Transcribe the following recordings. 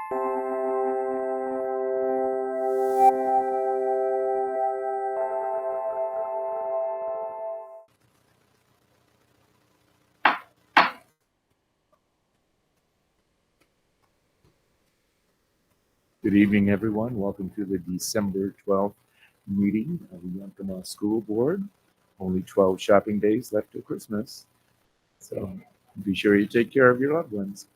Good evening, everyone. Welcome to the December 12th meeting of the Yakima School Board. Only 12 shopping days left till Christmas. So be sure you take care of your loved ones.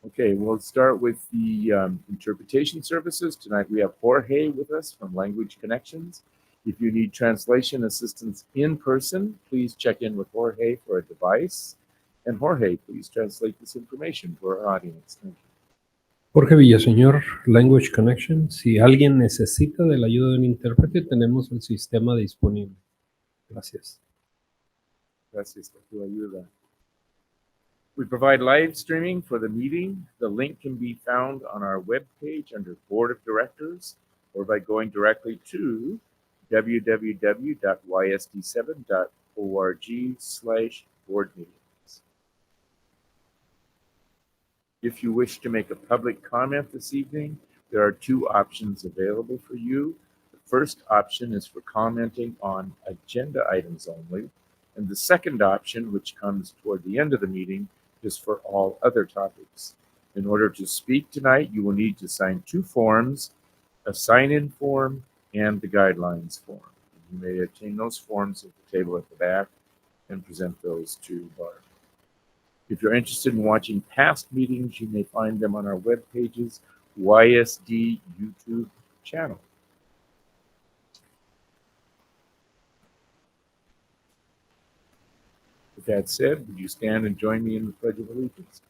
Okay, we'll start with the interpretation services. Tonight we have Jorge with us from Language Connections. If you need translation assistance in person, please check in with Jorge for a device. And Jorge, please translate this information for our audience. Thank you. Jorge Villaseñor, Language Connection. Si alguien necesita de la ayuda de un intérprete, tenemos el sistema disponible. Gracias. Gracias por tu ayuda. We provide live streaming for the meeting. The link can be found on our webpage under Board of Directors or by going directly to www.ysd7.org/board meetings. If you wish to make a public comment this evening, there are two options available for you. The first option is for commenting on agenda items only, and the second option, which comes toward the end of the meeting, is for all other topics. In order to speak tonight, you will need to sign two forms, a sign-in form and the guidelines form. You may obtain those forms at the table at the back and present those to Barb. If you're interested in watching past meetings, you may find them on our web page's YSD YouTube channel. With that said, would you stand and join me in the Pledge of Allegiance, please?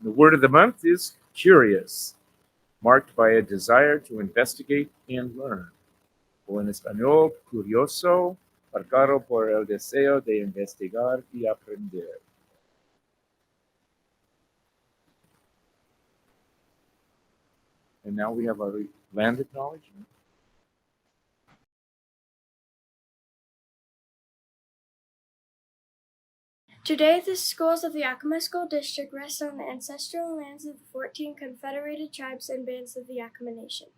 The word of the month is curious, marked by a desire to investigate and learn. O en español, curioso, marcado por el deseo de investigar y aprender. And now we have our land acknowledgement. Today, the schools of the Yakima School District rest on the ancestral lands of the 14 confederated tribes and bands of the Yakima Nation.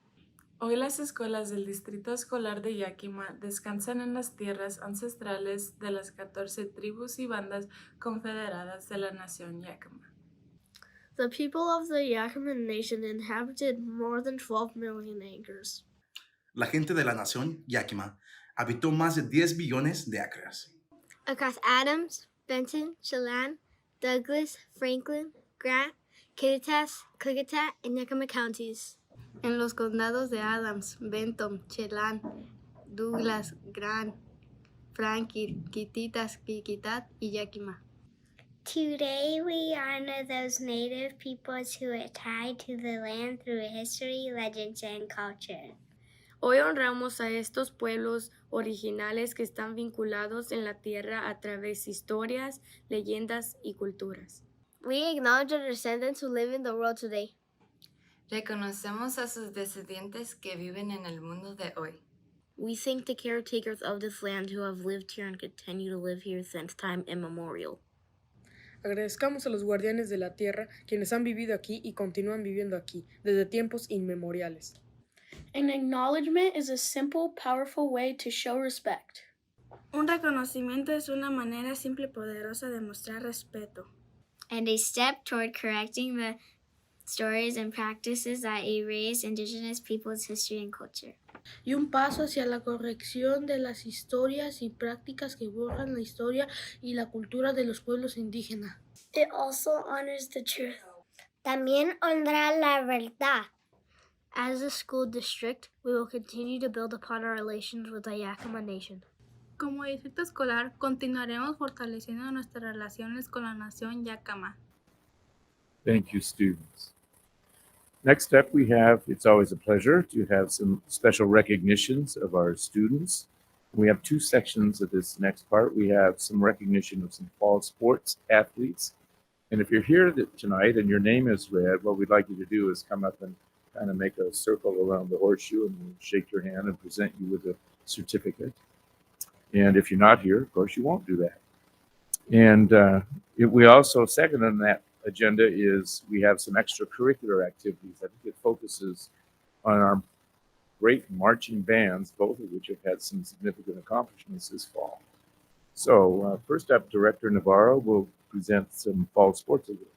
Hoy las escuelas del Distrito Escolar de Yakima descansan en las tierras ancestrales de las 14 tribus y bandas confederadas de la nación Yakima. The people of the Yakima Nation inhabited more than 12 million acres. La gente de la nación Yakima habitó más de 10 billones de acres. Across Adams, Benton, Chelan, Douglas, Franklin, Grant, Kittitas, Klickitat, and Yakima counties. En los condados de Adams, Benton, Chelan, Douglas, Grant, Franklin, Kittitas, Klickitat, y Yakima. Today we honor those native peoples who are tied to the land through history, legends, and culture. Hoy honramos a estos pueblos originales que están vinculados en la tierra a través de historias, leyendas y culturas. We acknowledge our descendants who live in the world today. Reconocemos a sus descendientes que viven en el mundo de hoy. We thank the caretakers of this land who have lived here and continue to live here since time immemorial. Agradezcamos a los guardianes de la tierra, quienes han vivido aquí y continúan viviendo aquí, desde tiempos inmemoriales. An acknowledgement is a simple, powerful way to show respect. Un reconocimiento es una manera simple y poderosa de mostrar respeto. And a step toward correcting the stories and practices that erase indigenous peoples' history and culture. Y un paso hacia la corrección de las historias y prácticas que borran la historia y la cultura de los pueblos indígenas. It also honors the truth. También honra la verdad. As a school district, we will continue to build upon our relations with the Yakima Nation. Como distrito escolar, continuaremos fortaleciendo nuestras relaciones con la nación Yakima. Thank you, students. Next up, it's always a pleasure to have some special recognitions of our students. We have two sections of this next part. We have some recognition of some fall sports athletes. And if you're here tonight and your name is read, what we'd like you to do is come up and kind of make a circle around the horseshoe, and we'll shake your hand and present you with a certificate. And if you're not here, of course, you won't do that. And we also, second on that agenda, is we have some extracurricular activities. I think it focuses on our great marching bands, both of which have had some significant accomplishments this fall. So first up, Director Navarro will present some fall sports events.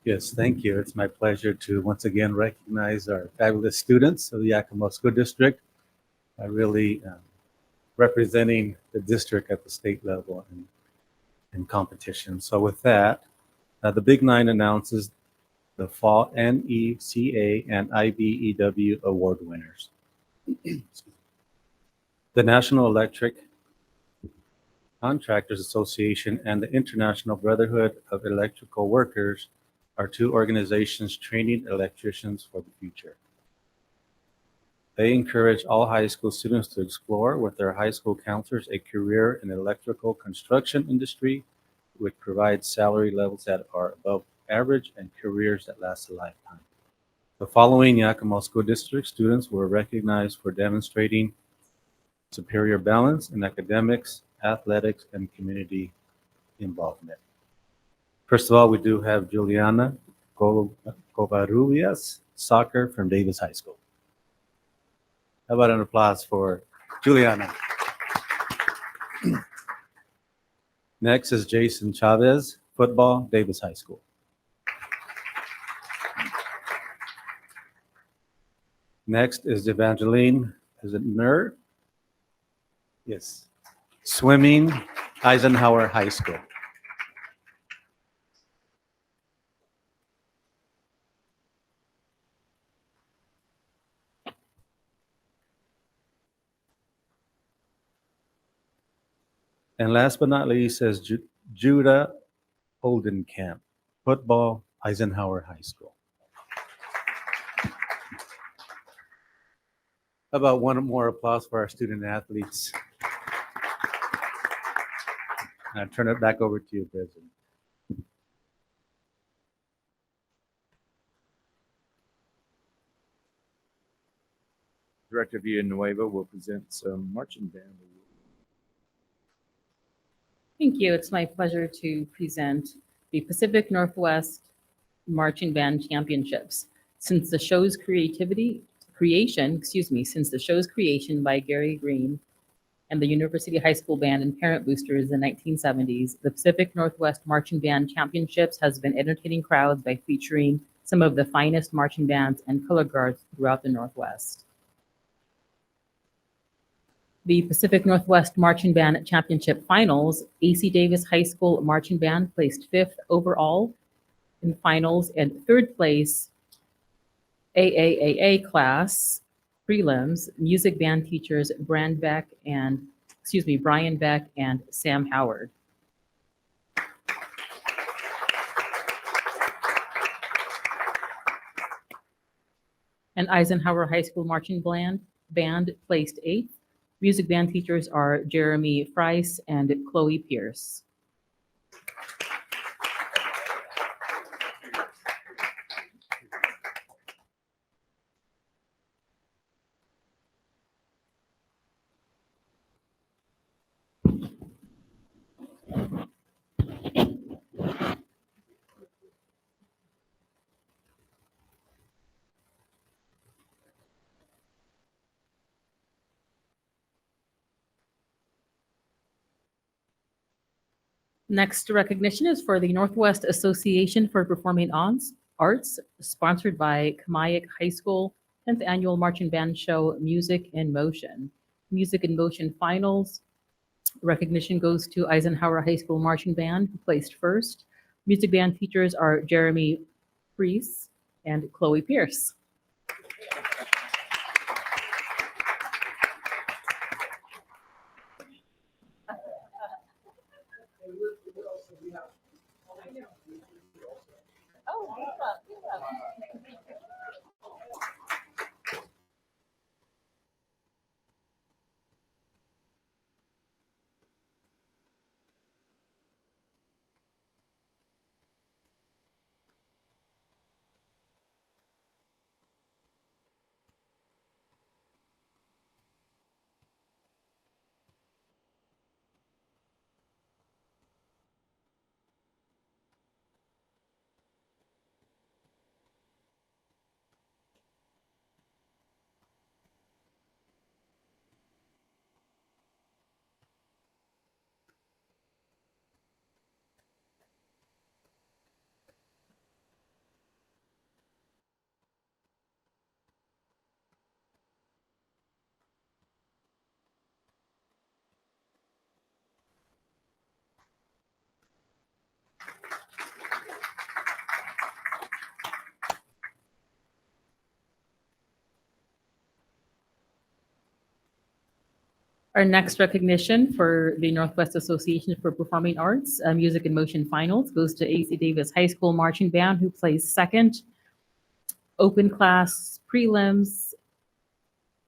Yes, thank you. It's my pleasure to once again recognize our fabulous students of the Yakima School District. Really representing the district at the state level in competition. So with that, the Big Nine announces the fall NECA and IBEW award winners. The National Electric Contractors Association and the International Brotherhood of Electrical Workers are two organizations training electricians for the future. They encourage all high school students to explore with their high school counselors a career in the electrical construction industry, which provides salary levels that are above average and careers that last a lifetime. The following Yakima School District students were recognized for demonstrating superior balance in academics, athletics, and community involvement. First of all, we do have Juliana Covarrubias, soccer from Davis High School. How about an applause for Juliana? Next is Jason Chavez, football, Davis High School. Next is Evangeline, is it Nur? Yes. Swimming, Eisenhower High School. And last but not least is Judah Oldenkamp, football, Eisenhower High School. How about one more applause for our student athletes? I'll turn it back over to you, President. Director Villanueva will present some marching band awards. Thank you. It's my pleasure to present the Pacific Northwest Marching Band Championships. Since the show's creation by Gary Green and the University High School Band and Parent Boosters in the 1970s, the Pacific Northwest Marching Band Championships has been entertaining crowds by featuring some of the finest marching bands and color guards throughout the Northwest. The Pacific Northwest Marching Band Championship Finals, AC Davis High School Marching Band placed 5th overall in finals, and 3rd place AAAA class prelims, music band teachers Brian Beck and Sam Howard. And Eisenhower High School Marching Band placed 8th. Music band teachers are Jeremy Friess and Chloe Pierce. Next recognition is for the Northwest Association for Performing Arts, sponsored by Kamayak High School, 10th Annual Marching Band Show, Music in Motion. Music in Motion Finals, recognition goes to Eisenhower High School Marching Band, who placed 1st. Music band teachers are Jeremy Friess and Chloe Pierce. Our next recognition for the Northwest Association for Performing Arts Music and Motion Finals goes to AC Davis High School Marching Band, who placed second, open class prelims,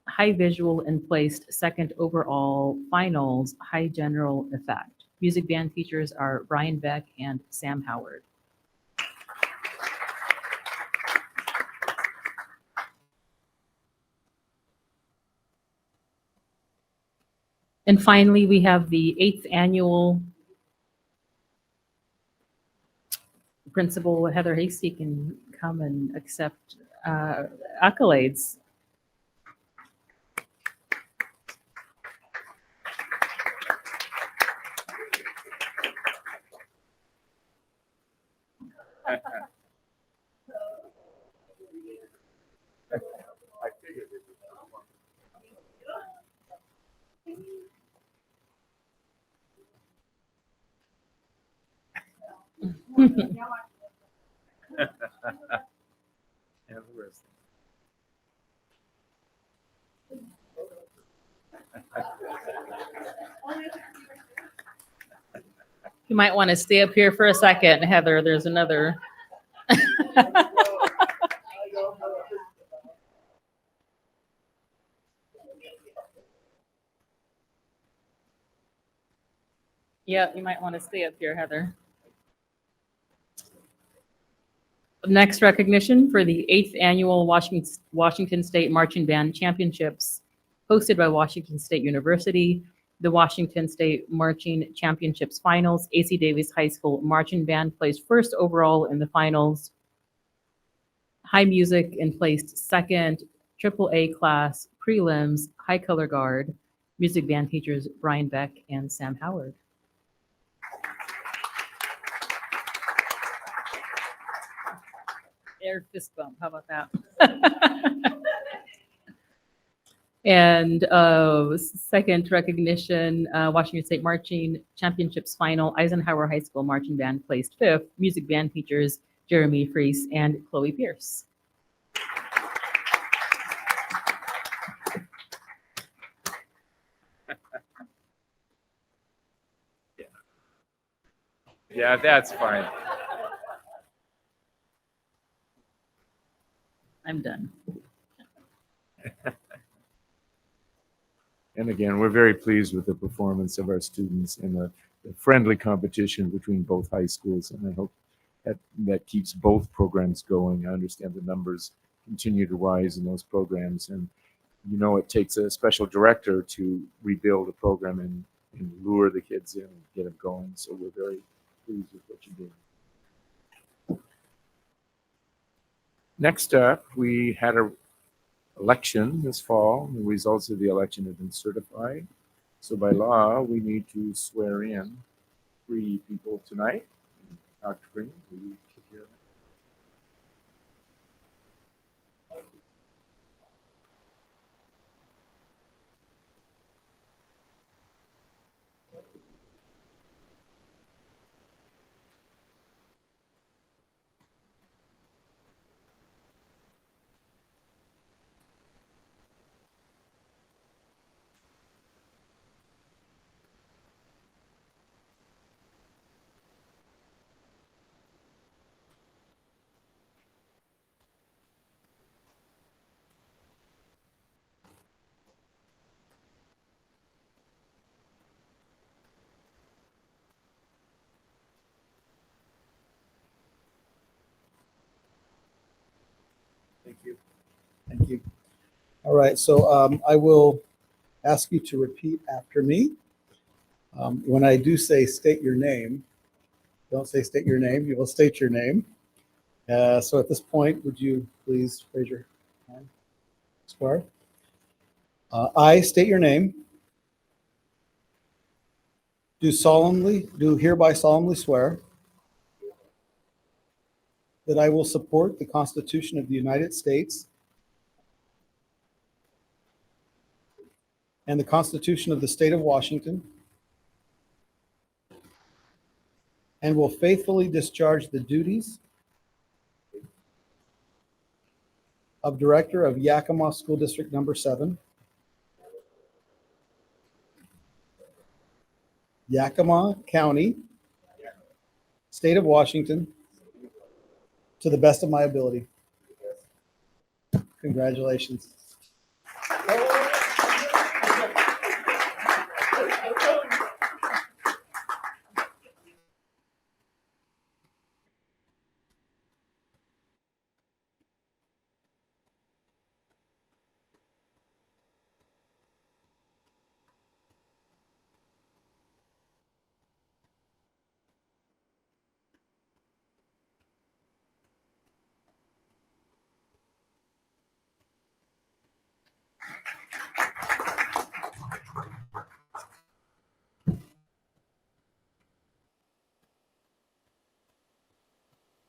high visual, and placed second overall finals, high general effect. Music band teachers are Brian Beck and Sam Howard. And finally, we have the 8th annual Principal Heather Hasty can come and accept accolades. You might want to stay up here for a second, Heather. There's another. Yeah, you might want to stay up here, Heather. Next recognition for the 8th annual Washington State Marching Band Championships, hosted by Washington State University. The Washington State Marching Championships Finals, AC Davis High School Marching Band placed first overall in the finals. High music and placed second, AAA class prelims, high color guard. Music band teachers Brian Beck and Sam Howard. Air fist bump, how about that? And second recognition, Washington State Marching Championships Final, Eisenhower High School Marching Band placed 5th. Music band teachers Jeremy Freese and Chloe Pierce. Yeah, that's fine. I'm done. And again, we're very pleased with the performance of our students in the friendly competition between both high schools. And I hope that keeps both programs going. I understand the numbers continue to rise in those programs. And you know, it takes a special director to rebuild a program and lure the kids in and get them going. So we're very pleased with what you're doing. Next up, we had a election this fall. The results of the election have been certified. So by law, we need to swear in 3 people tonight. Dr. Green, will you take care of that? Thank you. Thank you. All right, so I will ask you to repeat after me. When I do say state your name, don't say state your name, you will state your name. So at this point, would you please raise your hand? Square. I state your name. Do hereby solemnly swear that I will support the Constitution of the United States and the Constitution of the State of Washington, and will faithfully discharge the duties of Director of Yakima School District Number 7 Yakima County, State of Washington, to the best of my ability. Congratulations.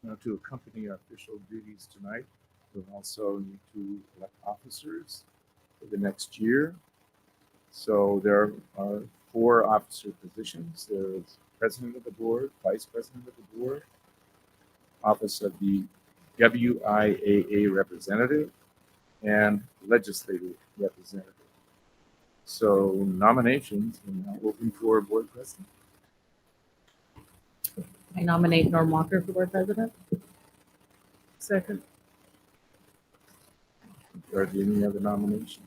Now, to accompany our official duties tonight, we'll also need to elect officers for the next year. So there are 4 officer positions. There is president of the board, vice president of the board, office of the WIAA representative, and legislative representative. So nominations are now open for board president. I nominate Norm Walker for board president. Second. Are there any other nominations?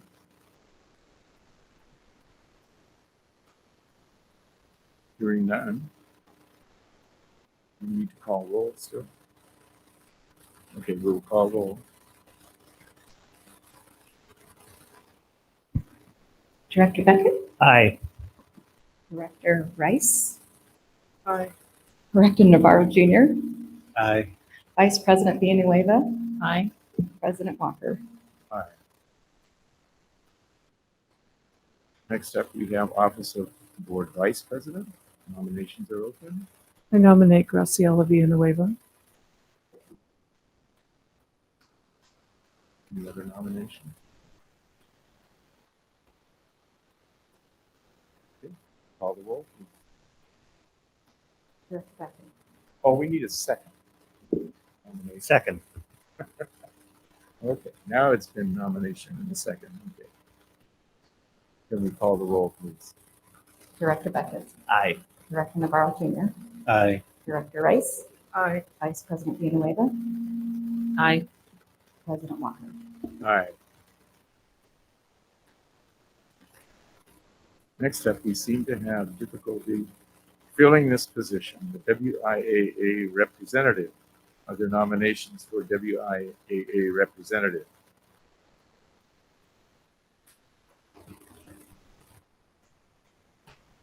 Hearing none. We need to call roll still. Okay, we'll call roll. Director Beckett, Aye. Director Rice, Aye. Director Navarro Jr., Aye. Vice President Villanueva. Aye. President Walker. Aye. Next up, we have office of board vice president. Nominations are open. I nominate Graciela Villanueva. Any other nomination? Okay, call the roll, please. Director Beckett. Oh, we need a second. Nomination. Second. Okay, now it's been nomination in a second. Okay. Can we call the roll, please? Director Beckett, Aye. Director Navarro Jr., Aye. Director Rice, Aye. Vice President Villanueva. Aye. President Walker. Aye. Next up, we seem to have difficulty filling this position, the WIAA representative. Are there nominations for WIAA representative?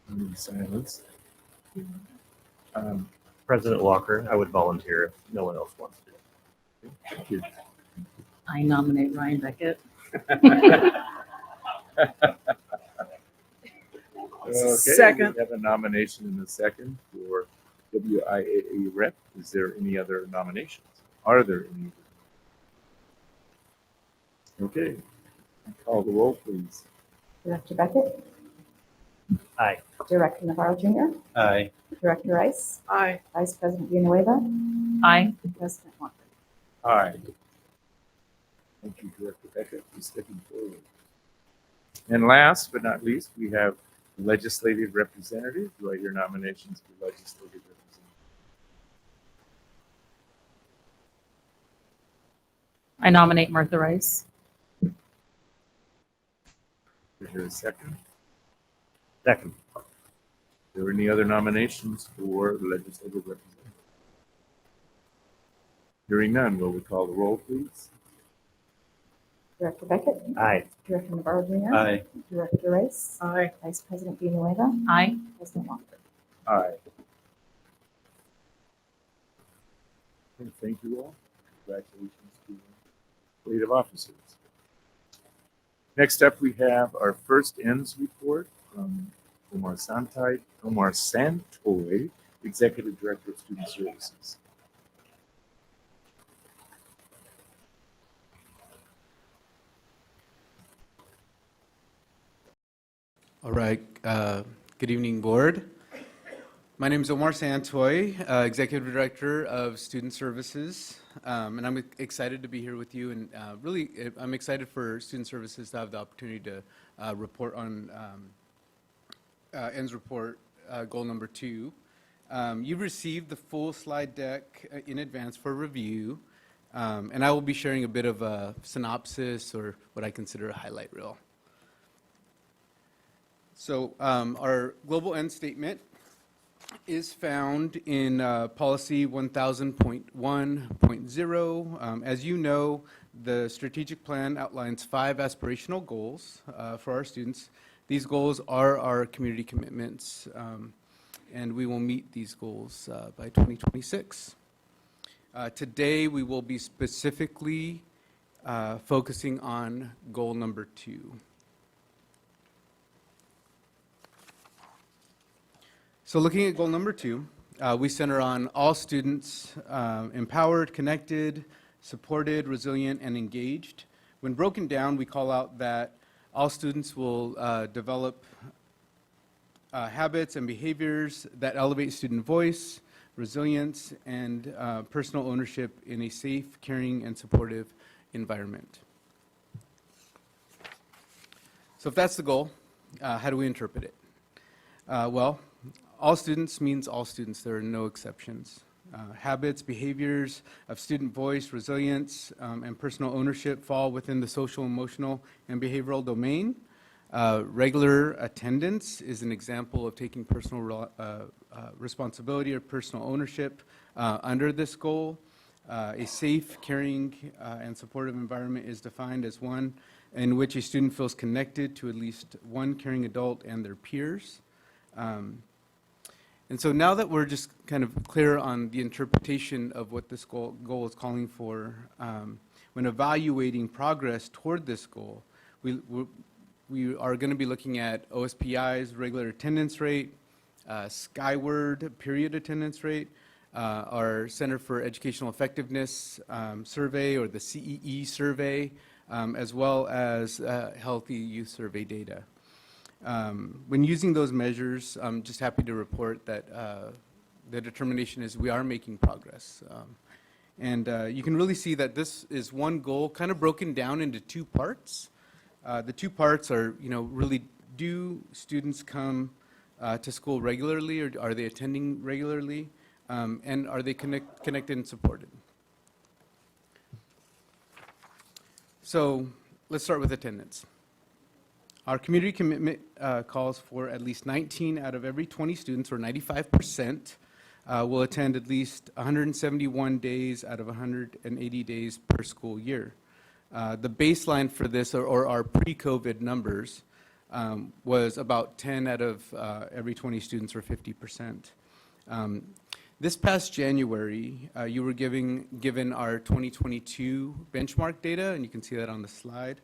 Any silence? President Walker, I would volunteer if no one else wants to. Thank you. I nominate Ryan Beckett. Okay, Second. we have a nomination in a second for WIAA rep. Is there any other nominations? Are there any? Okay, call the roll, please. Director Beckett, Aye. Director Navarro Jr., Aye. Director Rice, Aye. Vice President Villanueva. Aye. President Walker. Aye. Thank you, Director Beckett, for stepping forward. And last but not least, we have legislative representative. Do I hear nominations for legislative representative? I nominate Martha Rice. Is there a second? Second. Are there any other nominations for legislative representative? Hearing none, will we call the roll, please? Director Beckett, Aye. Director Navarro Jr., Aye. Director Rice, Aye. Vice President Villanueva. Aye. President Walker. Aye. And thank you all. Congratulations to the slate of officers. Next up, we have our first ends report from Omar Santoy, Executive Director of Student Services. All right. Good evening, board. My name is Omar Santoy, Executive Director of Student Services, and I'm excited to be here with you. And really, I'm excited for Student Services to have the opportunity to report on END's report goal number 2. You received the full slide deck in advance for review, and I will be sharing a bit of a synopsis or what I consider a highlight reel. So our global end statement is found in policy 1000.1.0. As you know, the strategic plan outlines 5 aspirational goals for our students. These goals are our community commitments, and we will meet these goals by 2026. Today, we will be specifically focusing on goal number 2. So looking at goal number 2, we center on all students empowered, connected, supported, resilient, and engaged. When broken down, we call out that all students will develop habits and behaviors that elevate student voice, resilience, and personal ownership in a safe, caring, and supportive environment. So if that's the goal, how do we interpret it? Well, all students means all students. There are no exceptions. Habits, behaviors of student voice, resilience, and personal ownership fall within the social, emotional, and behavioral domain. Regular attendance is an example of taking personal responsibility or personal ownership under this goal. A safe, caring, and supportive environment is defined as one in which a student feels connected to at least one caring adult and their peers. And so now that we're just kind of clear on the interpretation of what this goal is calling for, when evaluating progress toward this goal, we are going to be looking at OSPI's regular attendance rate, Skyward period attendance rate, our Center for Educational Effectiveness survey, or the CEE survey, as well as Healthy Youth Survey data. When using those measures, I'm just happy to report that the determination is we are making progress. And you can really see that this is one goal kind of broken down into 2 parts. The 2 parts are, really, do students come to school regularly, or are they attending regularly? And are they connected and supported? So let's start with attendance. Our community commitment calls for at least 19 out of every 20 students, or 95%, will attend at least 171 days out of 180 days per school year. The baseline for this, or our pre-COVID numbers, was about 10 out of every 20 students, or 50%. This past January, you were given our 2022 benchmark data, and you can see that on the slide.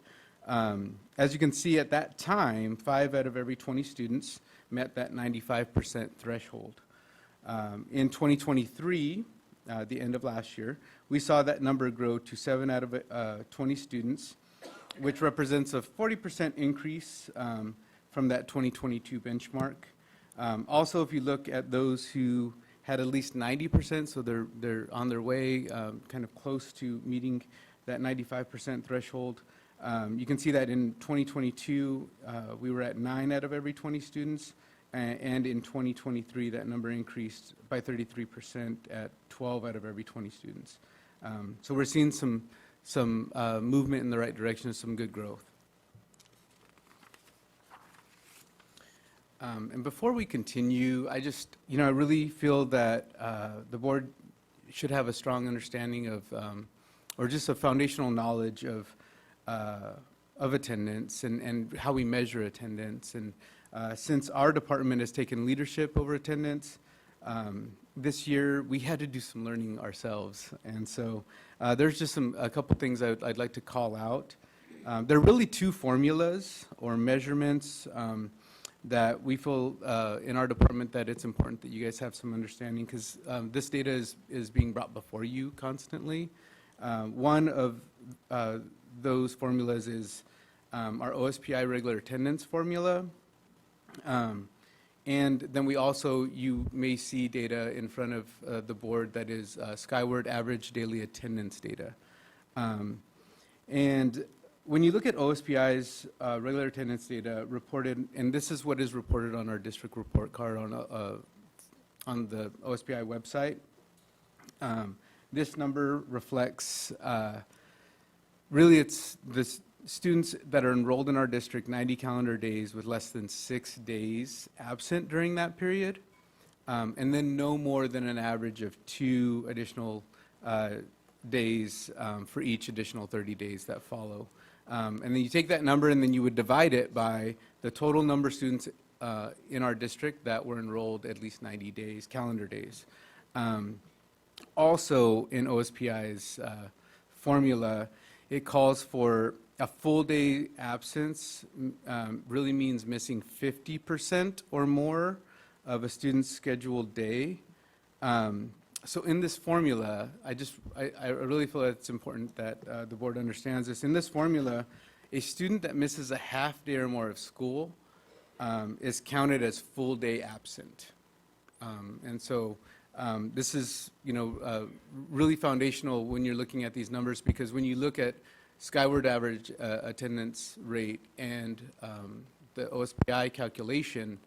As you can see, at that time, 5 out of every 20 students met that 95% threshold. In 2023, the end of last year, we saw that number grow to 7 out of 20 students, which represents a 40% increase from that 2022 benchmark. Also, if you look at those who had at least 90%, so they're on their way, kind of close to meeting that 95% threshold. You can see that in 2022, we were at 9 out of every 20 students, and in 2023, that number increased by 33% at 12 out of every 20 students. So we're seeing some movement in the right direction, some good growth. And before we continue, I really feel that the board should have a strong understanding of, or just a foundational knowledge of attendance and how we measure attendance. And since our department has taken leadership over attendance, this year we had to do some learning ourselves. And so there's just a couple things I'd like to call out. There are really 2 formulas or measurements that we feel in our department that it's important that you guys have some understanding, because this data is being brought before you constantly. One of those formulas is our OSPI regular attendance formula. And then you may see data in front of the board that is Skyward average daily attendance data. And when you look at OSPI's regular attendance data reported, and this is what is reported on our district report card on the OSPI website, this number reflects, really it's the students that are enrolled in our district 90 calendar days with less than 6 days absent during that period, and then no more than an average of 2 additional days for each additional 30 days that follow. And then you take that number and then you would divide it by the total number of students in our district that were enrolled at least 90 days, calendar days. Also in OSPI's formula, it calls for a full day absence really means missing 50% or more of a student's scheduled day. So in this formula, I really feel that it's important that the board understands this. In this formula, a student that misses a half day or more of school is counted as full day absent. And so this is, really foundational when you're looking at these numbers, because when you look at skyward average attendance rate and the OSPI calculation,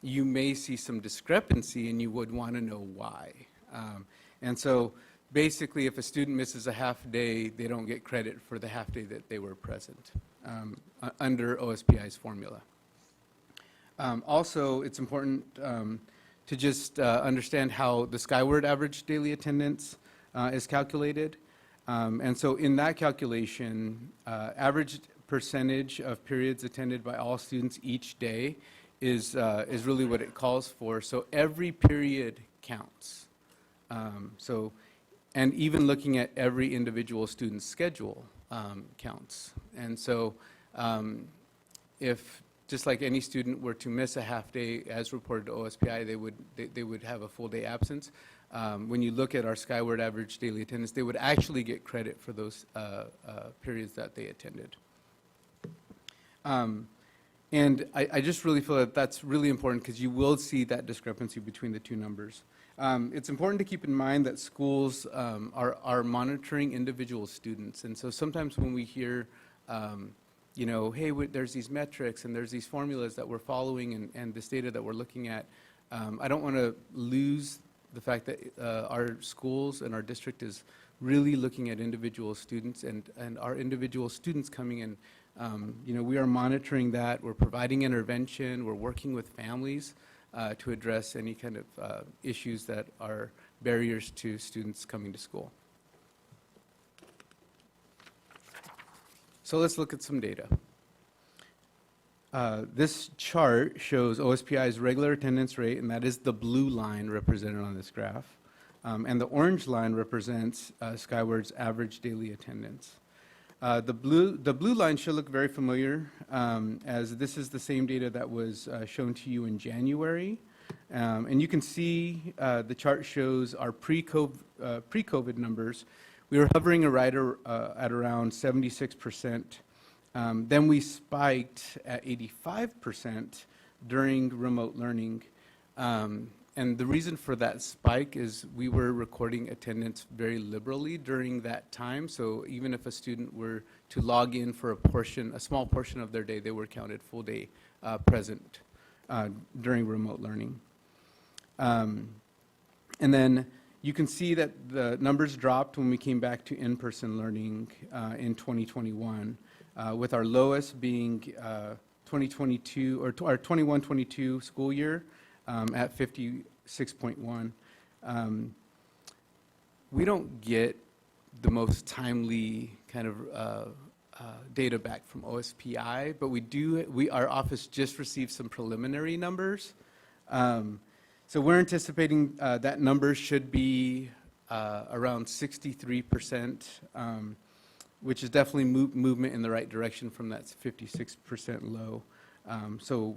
you may see some discrepancy and you would want to know why. And so basically if a student misses a half day, they don't get credit for the half day that they were present under OSPI's formula. Also, it's important to just understand how the skyward average daily attendance is calculated. And so in that calculation, average percentage of periods attended by all students each day is really what it calls for. So every period counts. And even looking at every individual student's schedule counts. And so if just like any student were to miss a half day as reported to OSPI, they would have a full day absence. When you look at our skyward average daily attendance, they would actually get credit for those periods that they attended. And I just really feel that that's really important because you will see that discrepancy between the two numbers. It's important to keep in mind that schools are monitoring individual students. And so sometimes when we hear, hey, there's these metrics and there's these formulas that we're following and this data that we're looking at, I don't want to lose the fact that our schools and our district is really looking at individual students and our individual students coming in. We are monitoring that. We're providing intervention. We're working with families to address any kind of issues that are barriers to students coming to school. So let's look at some data. This chart shows OSPI's regular attendance rate, and that is the blue line represented on this graph. And the orange line represents Skyward's average daily attendance. The blue line should look very familiar, as this is the same data that was shown to you in January. And you can see the chart shows our pre-COVID numbers. We were hovering right at around 76%. Then we spiked at 85% during remote learning. And the reason for that spike is we were recording attendance very liberally during that time. So even if a student were to log in for a small portion of their day, they were counted full day present during remote learning. And then you can see that the numbers dropped when we came back to in-person learning in 2021, with our lowest being 2022 or our 21-22 school year. At 56.1. We don't get the most timely kind of data back from OSPI, but our office just received some preliminary numbers. So we're anticipating that number should be around 63%, which is definitely movement in the right direction from that 56% low. So,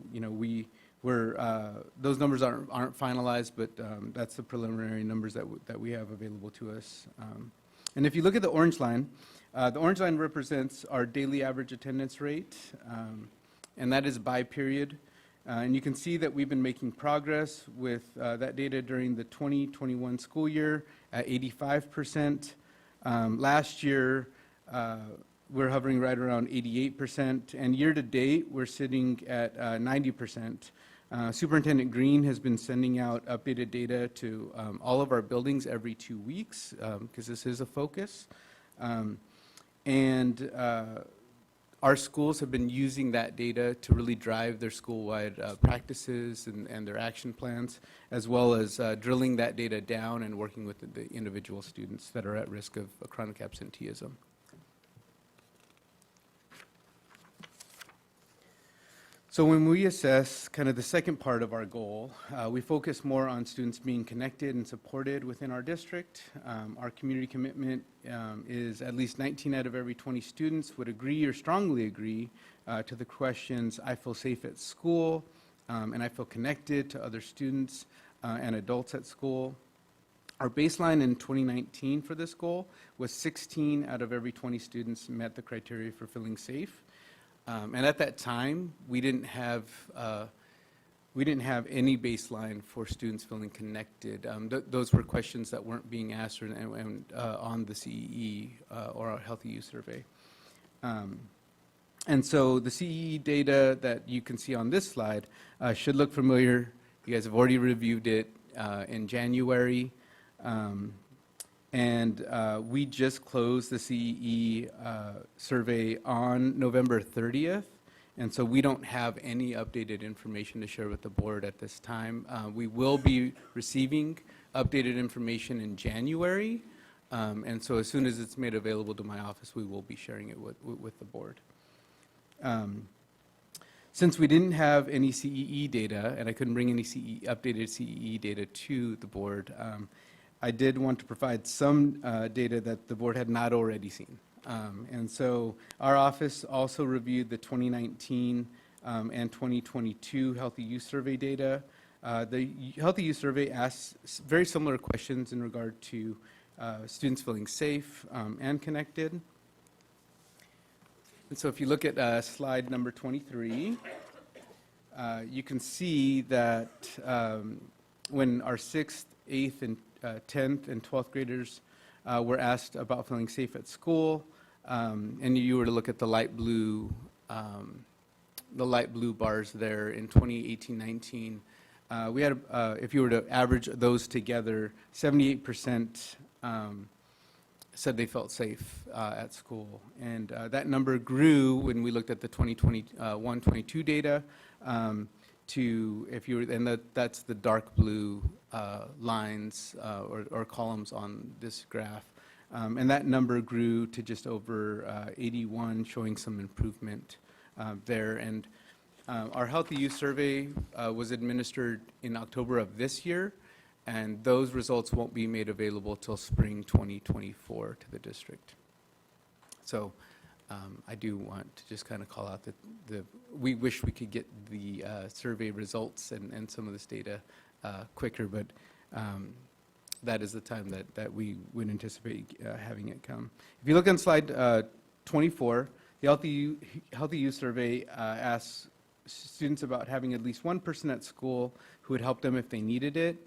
those numbers aren't finalized, but that's the preliminary numbers that we have available to us. And if you look at the orange line represents our daily average attendance rate, and that is by period. And you can see that we've been making progress with that data during the 2021 school year at 85%. Last year, we're hovering right around 88%, and year to date, we're sitting at 90%. Superintendent Green has been sending out updated data to all of our buildings every 2 weeks, because this is a focus. And our schools have been using that data to really drive their school-wide practices and their action plans, as well as drilling that data down and working with the individual students that are at risk of chronic absenteeism. So when we assess kind of the second part of our goal, we focus more on students being connected and supported within our district. Our community commitment is at least 19 out of every 20 students would agree or strongly agree to the questions, I feel safe at school, and I feel connected to other students and adults at school. Our baseline in 2019 for this goal was 16 out of every 20 students met the criteria for feeling safe. And at that time, we didn't have any baseline for students feeling connected. Those were questions that weren't being answered on the CEE or our Healthy Youth Survey. And so the CEE data that you can see on this slide should look familiar. You guys have already reviewed it in January. And we just closed the CEE survey on November 30th, and so we don't have any updated information to share with the board at this time. We will be receiving updated information in January, and so as soon as it's made available to my office, we will be sharing it with the board. Since we didn't have any CEE data, and I couldn't bring any updated CEE data to the board, I did want to provide some data that the board had not already seen. And so our office also reviewed the 2019 and 2022 Healthy Youth Survey data. The Healthy Youth Survey asks very similar questions in regard to students feeling safe and connected. And so if you look at slide number 23, you can see that when our 6th, 8th, and 10th and 12th graders were asked about feeling safe at school, and you were to look at the light blue bars there in 2018-19, we had, if you were to average those together, 78% said they felt safe at school, and that number grew when we looked at the 2021-22 data to, if you were, and that's the dark blue lines or columns on this graph. And that number grew to just over 81, showing some improvement there. And our Healthy Youth Survey was administered in October of this year, and those results won't be made available till spring 2024 to the district. So I do want to just kind of call out that we wish we could get the survey results and some of this data quicker, but that is the time that we would anticipate having it come. If you look on slide 24, the Healthy Youth Survey asks students about having at least one person at school who would help them if they needed it.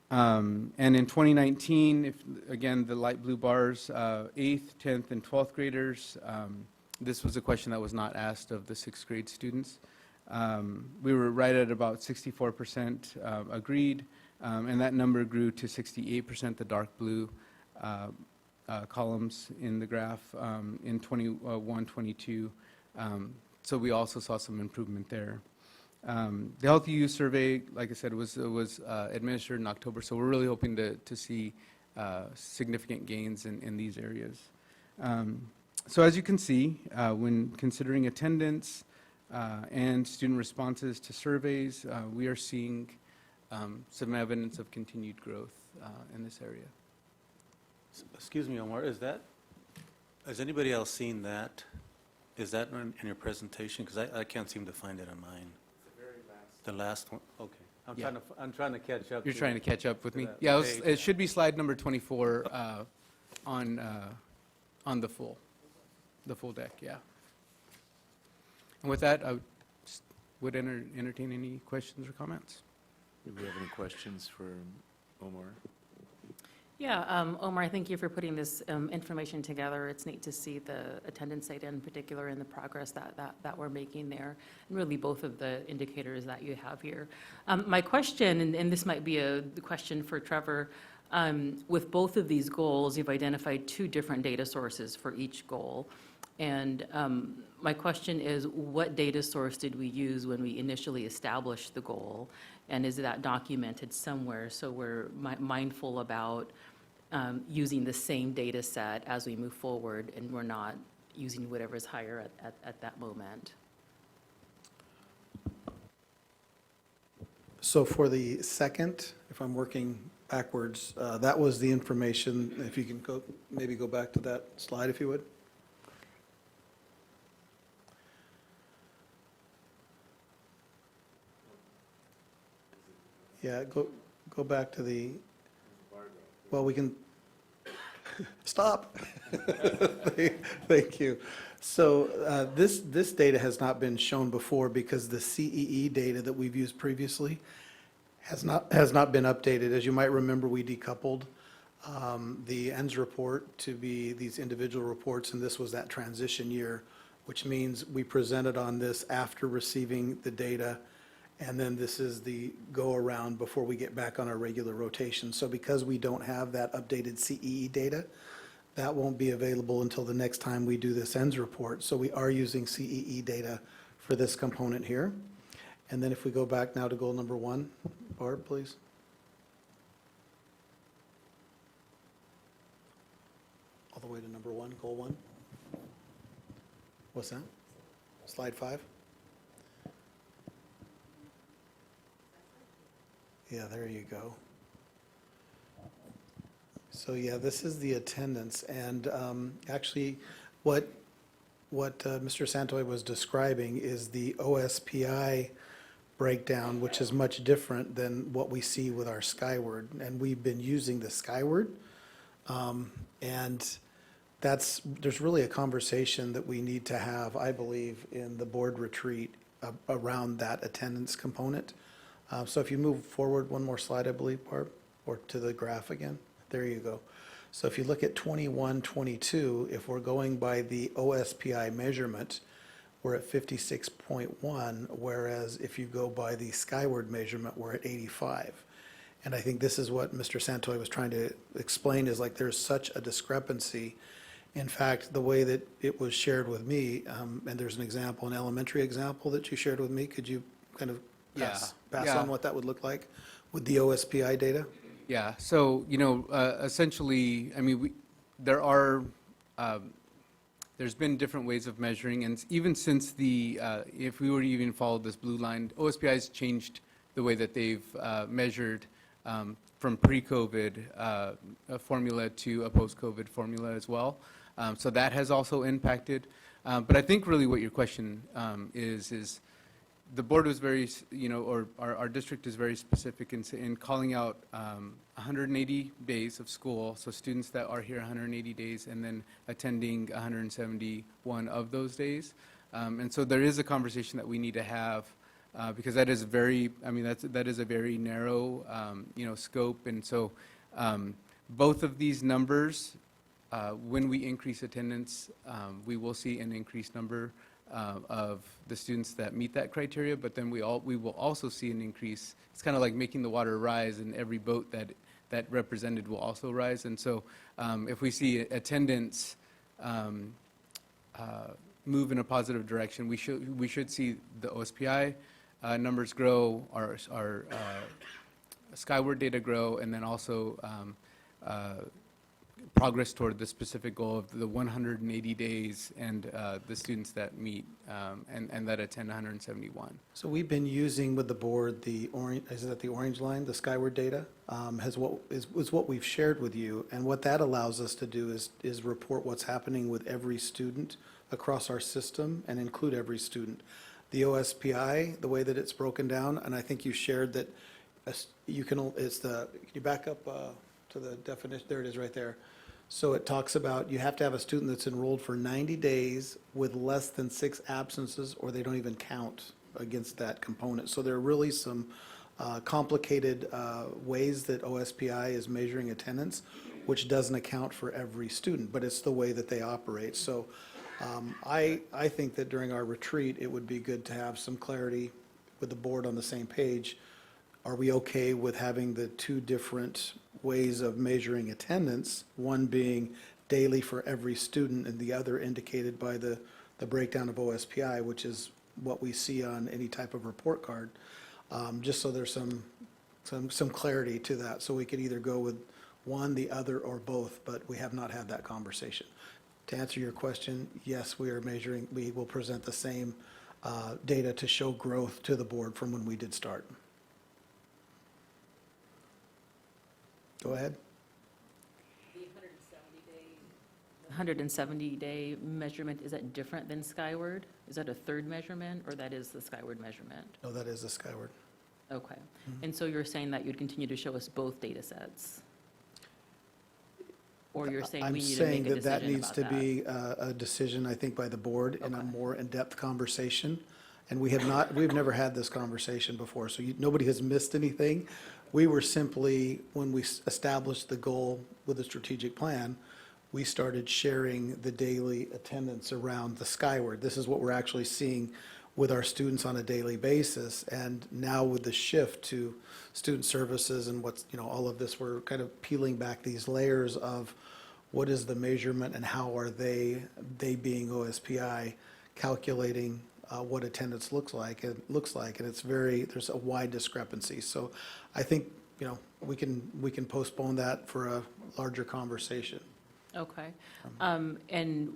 And in 2019, again, the light blue bars, 8th, 10th, and 12th graders, this was a question that was not asked of the 6th grade students. We were right at about 64% agreed, and that number grew to 68%, the dark blue columns in the graph in 21-22. So we also saw some improvement there. The Healthy Youth Survey, like I said, was administered in October, so we're really hoping to see significant gains in these areas. So as you can see, when considering attendance and student responses to surveys, we are seeing some evidence of continued growth in this area. Excuse me, Omar, has anybody else seen that? Is that in your presentation? Because I can't seem to find it on mine. The last one? Okay. I'm trying to catch up. You're trying to catch up with me? Yeah, it should be slide number 24 on the full deck, yeah. And with that, I would entertain any questions or comments. Do we have any questions for Omar? Yeah, Omar, thank you for putting this information together. It's neat to see the attendance data in particular and the progress that we're making there, and really both of the indicators that you have here. My question, and this might be a question for Trevor, with both of these goals, you've identified two different data sources for each goal. And my question is, what data source did we use when we initially established the goal? And is that documented somewhere so we're mindful about using the same data set as we move forward and we're not using whatever's higher at that moment? So for the second, if I'm working backwards, that was the information. If you can go, maybe go back to that slide if you would. Yeah, go back to the, well, we can, stop. Thank you. So this data has not been shown before because the CEE data that we've used previously has not been updated. As you might remember, we decoupled the ends report to be these individual reports, and this was that transition year, which means we presented on this after receiving the data, and then this is the go-around before we get back on our regular rotation. So because we don't have that updated CEE data, that won't be available until the next time we do this ends report. So we are using CEE data for this component here. And then if we go back now to goal number 1, Barb, please. All the way to number 1, goal 1. What's that? Slide 5? Yeah, there you go. So yeah, this is the attendance, and actually what Mr. Santoy was describing is the OSPI breakdown, which is much different than what we see with our Skyward, and we've been using the Skyward, and there's really a conversation that we need to have, I believe, in the board retreat around that attendance component. So if you move forward one more slide, I believe, Barb, or to the graph again. There you go. So if you look at 21, 22, if we're going by the OSPI measurement, we're at 56.1, whereas if you go by the Skyward measurement, we're at 85. And I think this is what Mr. Santoy was trying to explain, is like there's such a discrepancy. In fact, the way that it was shared with me, and there's an example, an elementary example that you shared with me, could you kind of pass on what that would look like with the OSPI data? Yeah, so, essentially, I mean, there's been different ways of measuring, and even since if we were to even follow this blue line, OSPI has changed the way that they've measured from pre-COVID formula to a post-COVID formula as well. So that has also impacted. But I think really what your question is the board was very, or our district is very specific in calling out 180 days of school, so students that are here 180 days and then attending 171 of those days. And so there is a conversation that we need to have because that is very, that is a very narrow, scope. And so both of these numbers, when we increase attendance, we will see an increased number of the students that meet that criteria, but then we will also see an increase. It's kind of like making the water rise, and every boat that represented will also rise. And so if we see attendance move in a positive direction, we should see the OSPI numbers grow, our Skyward data grow, and then also progress toward the specific goal of the 180 days and the students that meet and that attend 171. So we've been using with the board the orange, is that the orange line, the Skyward data, is what we've shared with you, and what that allows us to do is report what's happening with every student across our system and include every student. The OSPI, the way that it's broken down, and I think you shared that can you back up to the definition? There it is right there. So it talks about you have to have a student that's enrolled for 90 days with less than 6 absences, or they don't even count against that component. So there are really some complicated ways that OSPI is measuring attendance. which doesn't account for every student, but it's the way that they operate. So I think that during our retreat, it would be good to have some clarity with the board on the same page. Are we okay with having the two different ways of measuring attendance, one being daily for every student and the other indicated by the breakdown of OSPI, which is what we see on any type of report card, just so there's some clarity to that. So we could either go with one, the other, or both, but we have not had that conversation. To answer your question, yes, we are measuring, we will present the same data to show growth to the board from when we did start. Go ahead. The 170-day measurement, is that different than Skyward? Is that a third measurement, or that is the Skyward measurement? No, that is the Skyward. Okay. And so you're saying that you'd continue to show us both data sets? Or you're saying we need to make a decision about that? I'm saying that needs to be a decision, I think, by the board in a more in-depth conversation. And we've never had this conversation before, so nobody has missed anything. We were simply, when we established the goal with the strategic plan, we started sharing the daily attendance around the Skyward. This is what we're actually seeing with our students on a daily basis. And now with the shift to student services and what's, all of this, we're kind of peeling back these layers of what is the measurement and how are they being OSPI, calculating what attendance looks like, and it's there's a wide discrepancy. So I think, we can postpone that for a larger conversation. Okay. And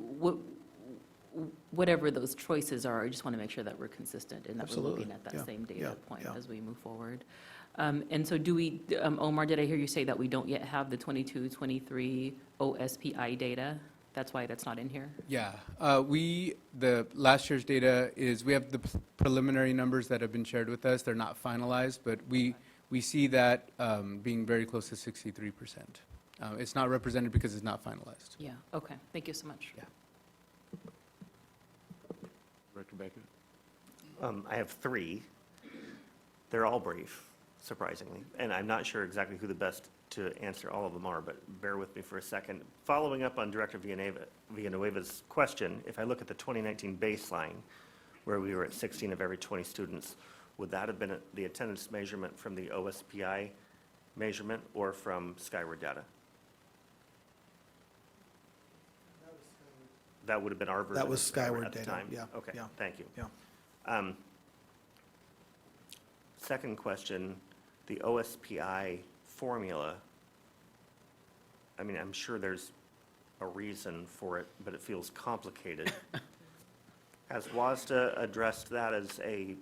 whatever those choices are, I just want to make sure that we're consistent and that Absolutely. we're looking at that same data point yeah. as we move forward. And so do we, Omar, did I hear you say that we don't yet have the 22-23 OSPI data? That's why that's not in here? Yeah, the last year's data is, we have the preliminary numbers that have been shared with us. They're not finalized, but we see that being very close to 63%. It's not represented because it's not finalized. Yeah, okay. Thank you so much. Yeah. Director Becker? I have three. They're all brief, surprisingly, and I'm not sure exactly who the best to answer all of them are, but bear with me for a second. Following up on Director Villanueva's question, if I look at the 2019 baseline, where we were at 16 of every 20 students, would that have been the attendance measurement from the OSPI measurement or from Skyward data? That would have been our version. That was of Skyward Skyward at the data, time? yeah. Okay, yeah. thank you. Yeah. Second question, the OSPI formula, I mean, I'm sure there's a reason for it, but it feels complicated. Has WASDA addressed that as a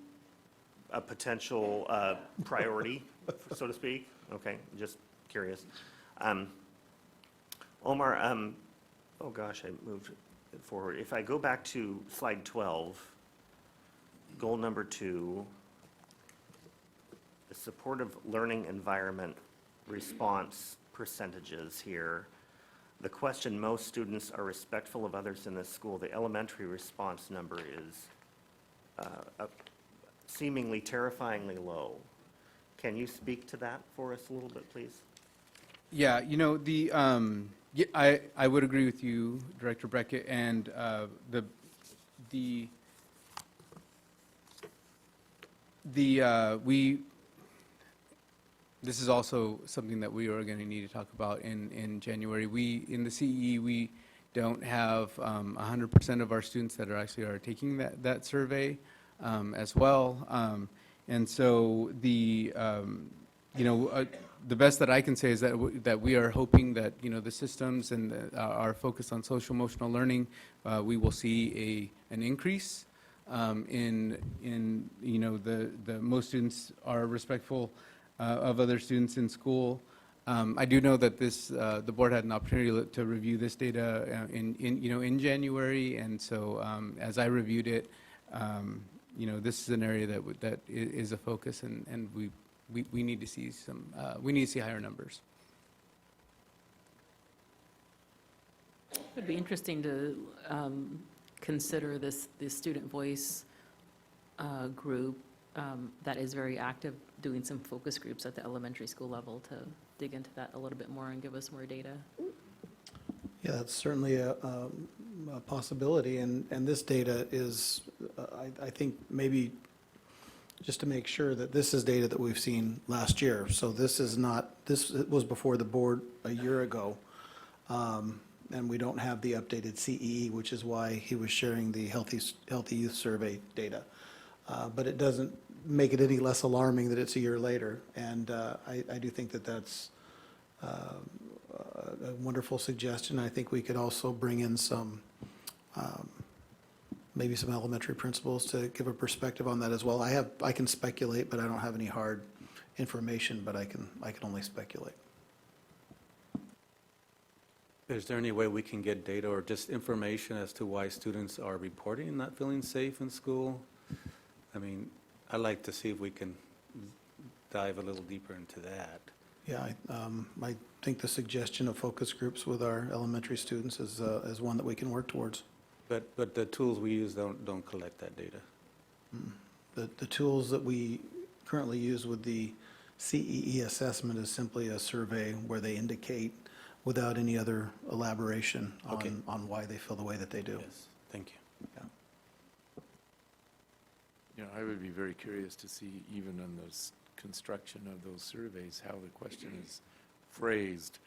potential priority, so to speak? Okay, just curious. Omar, oh gosh, I moved it forward. If I go back to slide 12, goal number 2, the supportive learning environment response percentages here. The question, most students are respectful of others in this school. The elementary response number is seemingly terrifyingly low. Can you speak to that for us a little bit, please? Yeah, I would agree with you, Director Beckett, and this is also something that we are going to need to talk about in January. In the CE, we don't have 100% of our students that are taking that survey as well. And so the best that I can say is that we are hoping that, the systems and our focus on social emotional learning, we will see an increase in the most students are respectful of other students in school. I do know that the board had an opportunity to review this data in January, and so as I reviewed it, this is an area that is a focus, and we need to see higher numbers. It would be interesting to consider this student voice group that is very active, doing some focus groups at the elementary school level to dig into that a little bit more and give us more data. Yeah, that's certainly a possibility, and this data is, I think, maybe just to make sure that this is data that we've seen last year. So this is not, this was before the board a year ago, and we don't have the updated CEE, which is why he was sharing the Healthy Youth Survey data. But it doesn't make it any less alarming that it's a year later, and I do think that that's a wonderful suggestion. I think we could also bring in some, maybe some elementary principals to give a perspective on that as well. I can speculate, but I don't have any hard information, but I can only speculate. Is there any way we can get data or just information as to why students are reporting not feeling safe in school? I mean, I'd like to see if we can dive a little deeper into that. Yeah, I think the suggestion of focus groups with our elementary students is one that we can work towards. But the tools we use don't collect that data. The tools that we currently use with the CEE assessment is simply a survey where they indicate without any other elaboration on why they feel the way that they do. Yes, thank you. Yeah. You know, I would be very curious to see, even on those construction of those surveys, how the question is phrased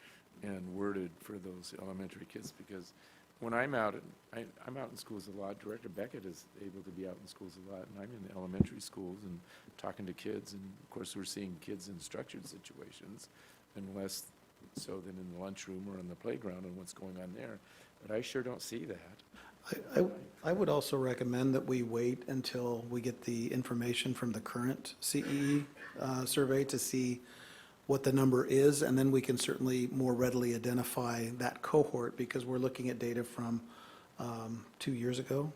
and worded for those elementary kids, because when I'm out, I'm out in schools a lot. Director Beckett is able to be out in schools a lot, and I'm in the elementary schools and talking to kids, and of course we're seeing kids in structured situations, and less so than in the lunchroom or in the playground and what's going on there. But I sure don't see that. I would also recommend that we wait until we get the information from the current CEE survey to see what the number is, and then we can certainly more readily identify that cohort, because we're looking at data from 2 years ago,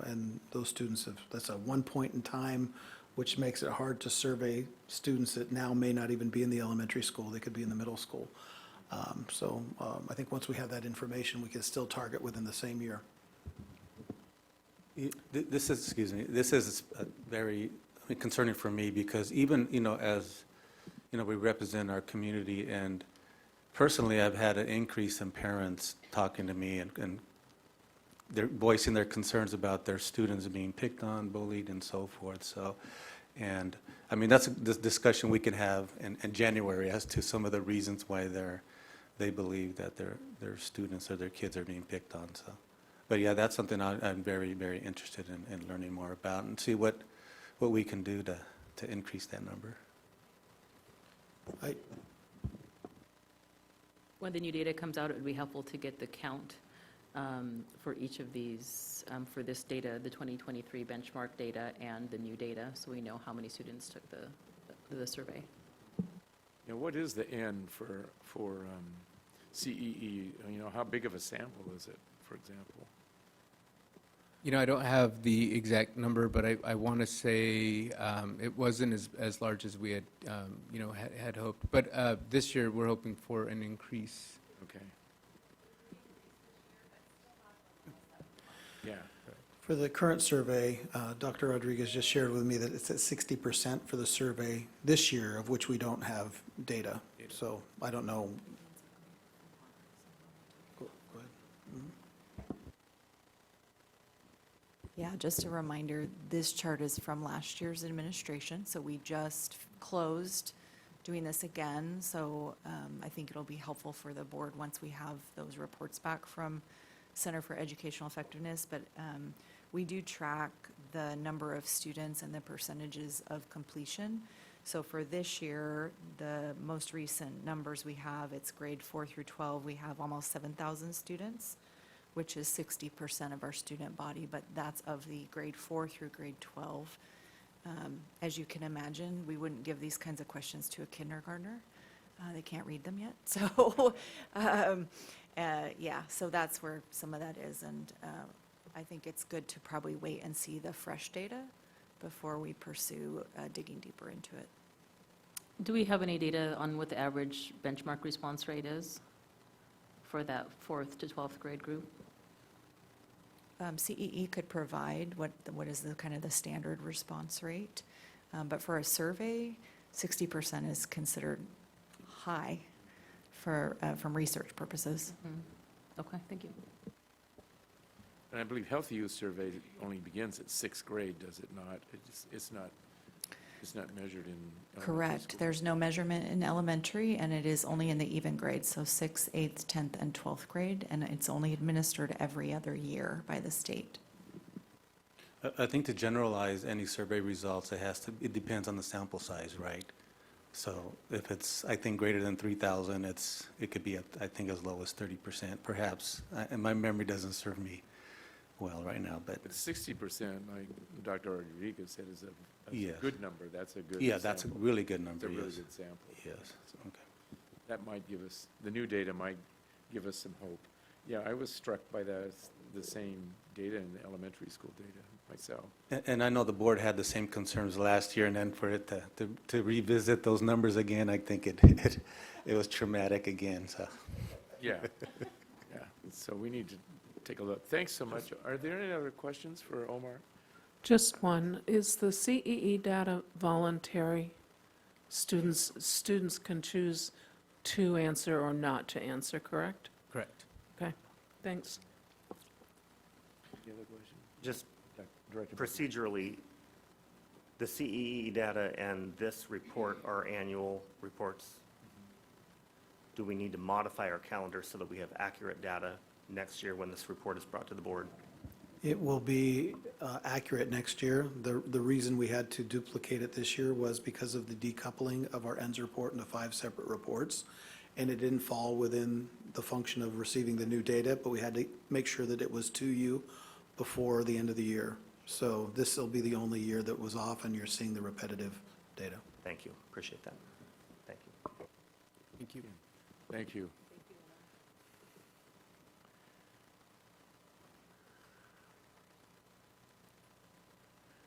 and those students that's at one point in time, which makes it hard to survey students that now may not even be in the elementary school. They could be in the middle school. So I think once we have that information, we can still target within the same year. This is very concerning for me, because even, as, we represent our community, and personally, I've had an increase in parents talking to me and they're voicing their concerns about their students being picked on, bullied, and so forth. So, and I mean, that's the discussion we can have in January as to some of the reasons why they believe that their students or their kids are being picked on. So, but yeah, that's something I'm very, very interested in learning more about, and see what we can do to increase that number. When the new data comes out, it would be helpful to get the count for each of these, for this data, the 2023 benchmark data and the new data, so we know how many students took the survey. Now, what is the N for CEE? How big of a sample is it, for example? I don't have the exact number, but I want to say it wasn't as large as we had, had hoped. But this year, we're hoping for an increase. Okay. Yeah. For the current survey, Dr. Rodriguez just shared with me that it's at 60% for the survey this year, of which we don't have data. So I don't know. Go ahead. Yeah, just a reminder, this chart is from last year's administration, so we just closed doing this again. So I think it'll be helpful for the board once we have those reports back from Center for Educational Effectiveness. But we do track the number of students and the percentages of completion. So for this year, the most recent numbers we have, it's grade 4 through 12, we have almost 7,000 students, which is 60% of our student body, but that's of the grade 4 through grade 12. As you can imagine, we wouldn't give these kinds of questions to a kindergartner. They can't read them yet. So, yeah, so that's where some of that is. And I think it's good to probably wait and see the fresh data before we pursue digging deeper into it. Do we have any data on what the average benchmark response rate is for that 4th to 12th grade group? CEE could provide what is the kind of the standard response rate, but for a survey, 60% is considered high for, from research purposes. Okay, thank you. And I believe Healthy Youth Survey only begins at sixth grade, does it not? It's not measured in elementary Correct. school. There's no measurement in elementary, and it is only in the even grades, so 6th, 8th, 10th, and 12th grade, and it's only administered every other year by the state. I think to generalize any survey results, it depends on the sample size, right? So if it's, I think, greater than 3,000, it could be, I think, as low as 30%, perhaps. And my memory doesn't serve me well right now, but. But 60%, like Dr. Rodriguez said, is a Yes. good number. That's a good Yeah, that's a sample. really good number, It's a really yes. good sample. Yes, okay. That might give us, the new data might give us some hope. Yeah, I was struck by the same data in the elementary school data myself. And I know the board had the same concerns last year, and then for it to revisit those numbers again, I think it was traumatic again, so. Yeah, yeah. So we need to take a look. Thanks so much. Are there any other questions for Omar? Just one. Is the CEE data voluntary? Students can choose to answer or not to answer, correct? Correct. Okay, thanks. Any other question? Just Director. procedurally, the CEE data and this report are annual reports. Do we need to modify our calendar so that we have accurate data next year when this report is brought to the board? It will be accurate next year. The reason we had to duplicate it this year was because of the decoupling of our ends report into 5 separate reports. And it didn't fall within the function of receiving the new data, but we had to make sure that it was to you before the end of the year. So this will be the only year that was off, and you're seeing the repetitive data. Thank you. Appreciate that. Thank you. Thank you. Thank you.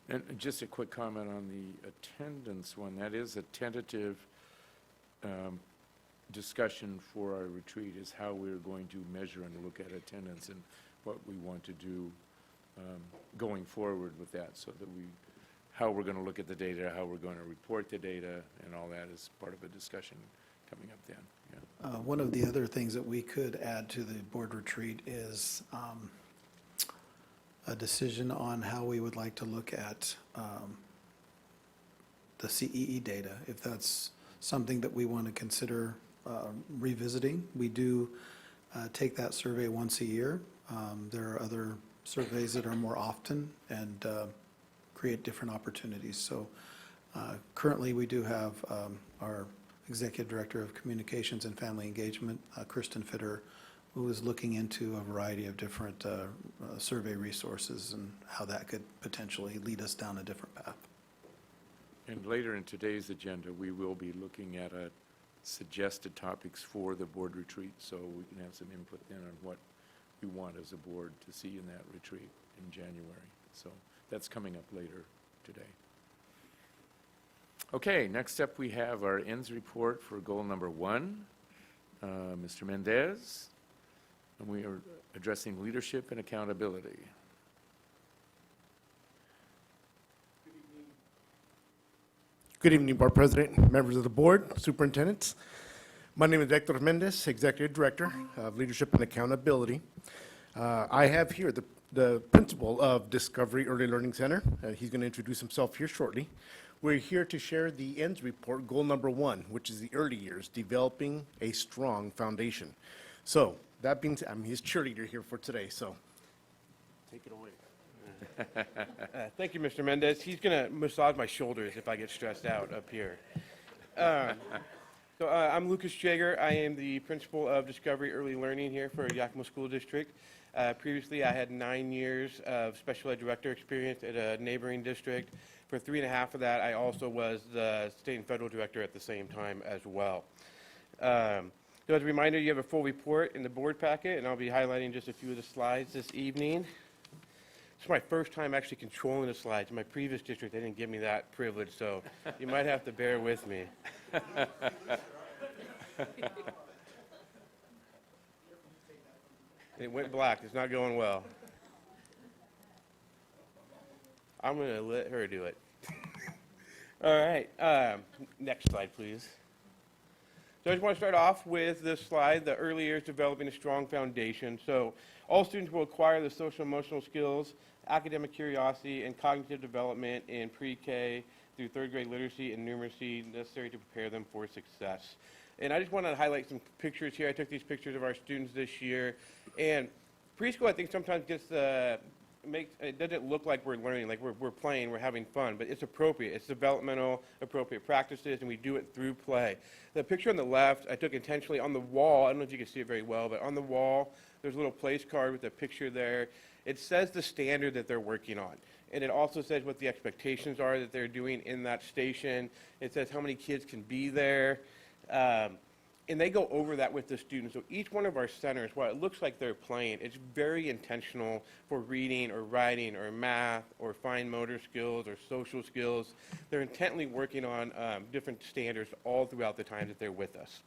And just a quick comment on the attendance one. That is a tentative discussion for our retreat, is how we're going to measure and look at attendance and what we want to do going forward with that, so that how we're going to look at the data, how we're going to report the data, and all that is part of a discussion coming up then. Yeah. One of the other things that we could add to the board retreat is a decision on how we would like to look at the CEE data, if that's something that we want to consider revisiting. We do take that survey once a year. There are other surveys that are more often and create different opportunities. So currently we do have our Executive Director of Communications and Family Engagement, Kristen Fitter, who is looking into a variety of different survey resources and how that could potentially lead us down a different path. And later in today's agenda, we will be looking at suggested topics for the board retreat, so we can have some input then on what we want as a board to see in that retreat in January. So that's coming up later today. Okay, next up we have our ends report for goal number 1. Mr. Mendez, and we are addressing leadership and accountability. Good evening, Board President, members of the board, superintendents. My name is Hector Mendez, Executive Director of Leadership and Accountability. I have here the principal of Discovery Early Learning Center. He's going to introduce himself here shortly. We're here to share the ends report, goal number 1, which is the early years, developing a strong foundation. So that being said, I'm his cheerleader here for today, so take it away. Thank you, Mr. Mendez. He's going to massage my shoulders if I get stressed out up here. I'm Lucas Jager. I am the principal of Discovery Early Learning here for Yakima School District. Previously, I had 9 years of special ed director experience at a neighboring district. For 3.5 of that, I also was the state and federal director at the same time as well. So as a reminder, you have a full report in the board packet, and I'll be highlighting just a few of the slides this evening. It's my first time actually controlling the slides. In my previous district, they didn't give me that privilege, so you might have to bear with me. It went black. It's not going well. I'm going to let her do it. All right. Next slide, please. So I just want to start off with this slide, the early years developing a strong foundation. So all students will acquire the social emotional skills, academic curiosity, and cognitive development in pre-K through third grade literacy and numeracy necessary to prepare them for success. And I just want to highlight some pictures here. I took these pictures of our students this year. And preschool, I think, sometimes gets it doesn't look like we're learning, like we're playing, we're having fun, but it's appropriate. It's developmental, appropriate practices, and we do it through play. The picture on the left, I took intentionally on the wall. I don't know if you can see it very well, but on the wall, there's a little place card with a picture there. It says the standard that they're working on. And it also says what the expectations are that they're doing in that station. It says how many kids can be there. And they go over that with the students. So each one of our centers, while it looks like they're playing, it's very intentional for reading or writing or math or fine motor skills or social skills. They're intently working on different standards all throughout the time that they're with us.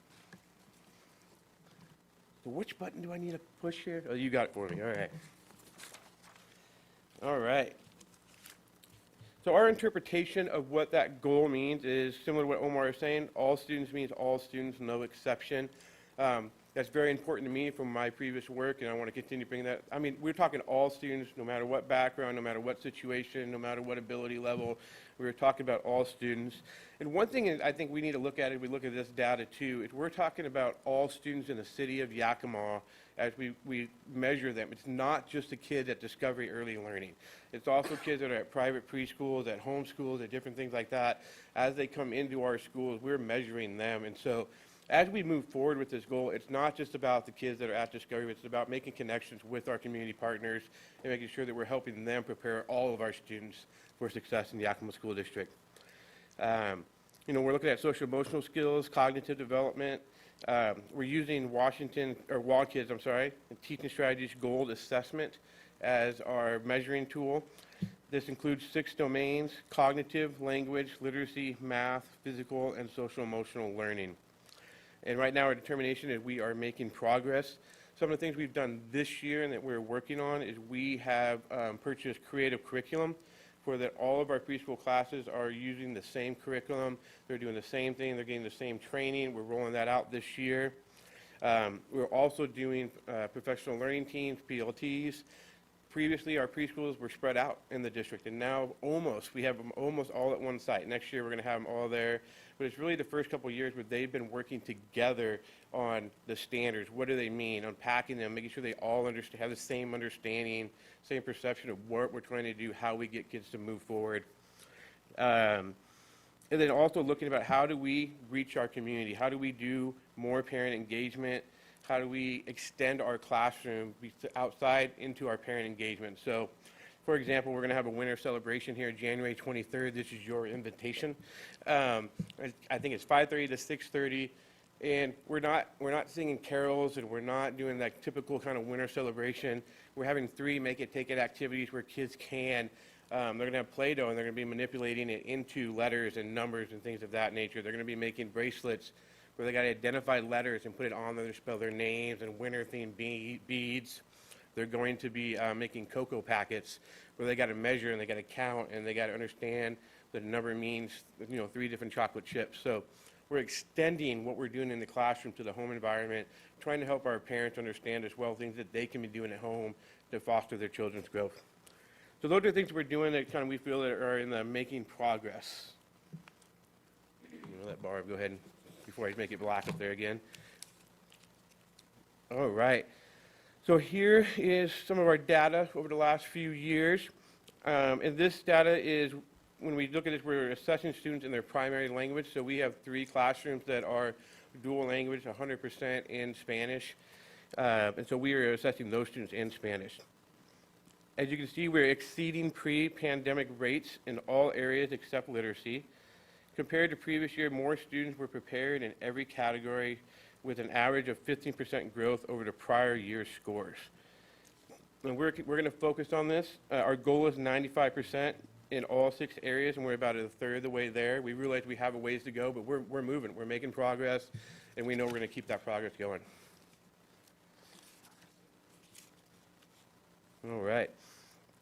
So which button do I need to push here? Oh, you got it for me. All right. All right. So our interpretation of what that goal means is similar to what Omar is saying. All students means all students, no exception. That's very important to me from my previous work, and I want to continue bringing that. I mean, we're talking all students, no matter what background, no matter what situation, no matter what ability level. We're talking about all students. And one thing I think we need to look at, if we look at this data too, is we're talking about all students in the city of Yakima as we measure them. It's not just the kids at Discovery Early Learning. It's also kids that are at private preschools, at home schools, at different things like that. As they come into our schools, we're measuring them. And so as we move forward with this goal, it's not just about the kids that are at Discovery, it's about making connections with our community partners and making sure that we're helping them prepare all of our students for success in the Yakima School District. We're looking at social emotional skills, cognitive development. We're using WildKids, and Teaching Strategies Gold Assessment as our measuring tool. This includes 6 domains: cognitive, language, literacy, math, physical, and social emotional learning. And right now our determination is we are making progress. Some of the things we've done this year and that we're working on is we have purchased creative curriculum for that all of our preschool classes are using the same curriculum. They're doing the same thing. They're getting the same training. We're rolling that out this year. We're also doing professional learning teams, PLTs. Previously, our preschools were spread out in the district, and now we have them almost all at one site. Next year, we're going to have them all there. But it's really the first couple of years where they've been working together on the standards. What do they mean? Unpacking them, making sure they all have the same understanding, same perception of what we're trying to do, how we get kids to move forward. And then also looking about how do we reach our community? How do we do more parent engagement? How do we extend our classroom outside into our parent engagement? So, for example, we're going to have a winter celebration here January 23rd. This is your invitation. I think it's 5:30 to 6:30, and we're not singing carols, and we're not doing that typical kind of winter celebration. We're having 3 make-it-take-it activities where kids can. They're going to have Play-Doh, and they're going to be manipulating it into letters and numbers and things of that nature. They're going to be making bracelets where they got to identify letters and put it on there to spell their names, and winter-themed beads. They're going to be making cocoa packets where they got to measure and they got to count and they got to understand the number means 3 different chocolate chips. So we're extending what we're doing in the classroom to the home environment, trying to help our parents understand as well things that they can be doing at home to foster their children's growth. So those are things we're doing that kind of we feel that are in the making progress. Let Barb go ahead before I make it black up there again. All right. So here is some of our data over the last few years. And this data is, when we look at this, we're assessing students in their primary language. So we have 3 classrooms that are dual language, 100% in Spanish. And so we are assessing those students in Spanish. As you can see, we're exceeding pre-pandemic rates in all areas except literacy. Compared to previous year, more students were prepared in every category with an average of 15% growth over the prior year's scores. And we're going to focus on this. Our goal is 95% in all 6 areas, and we're about 1/3 of the way there. We realize we have a ways to go, but we're moving. We're making progress, and we know we're going to keep that progress going. All right.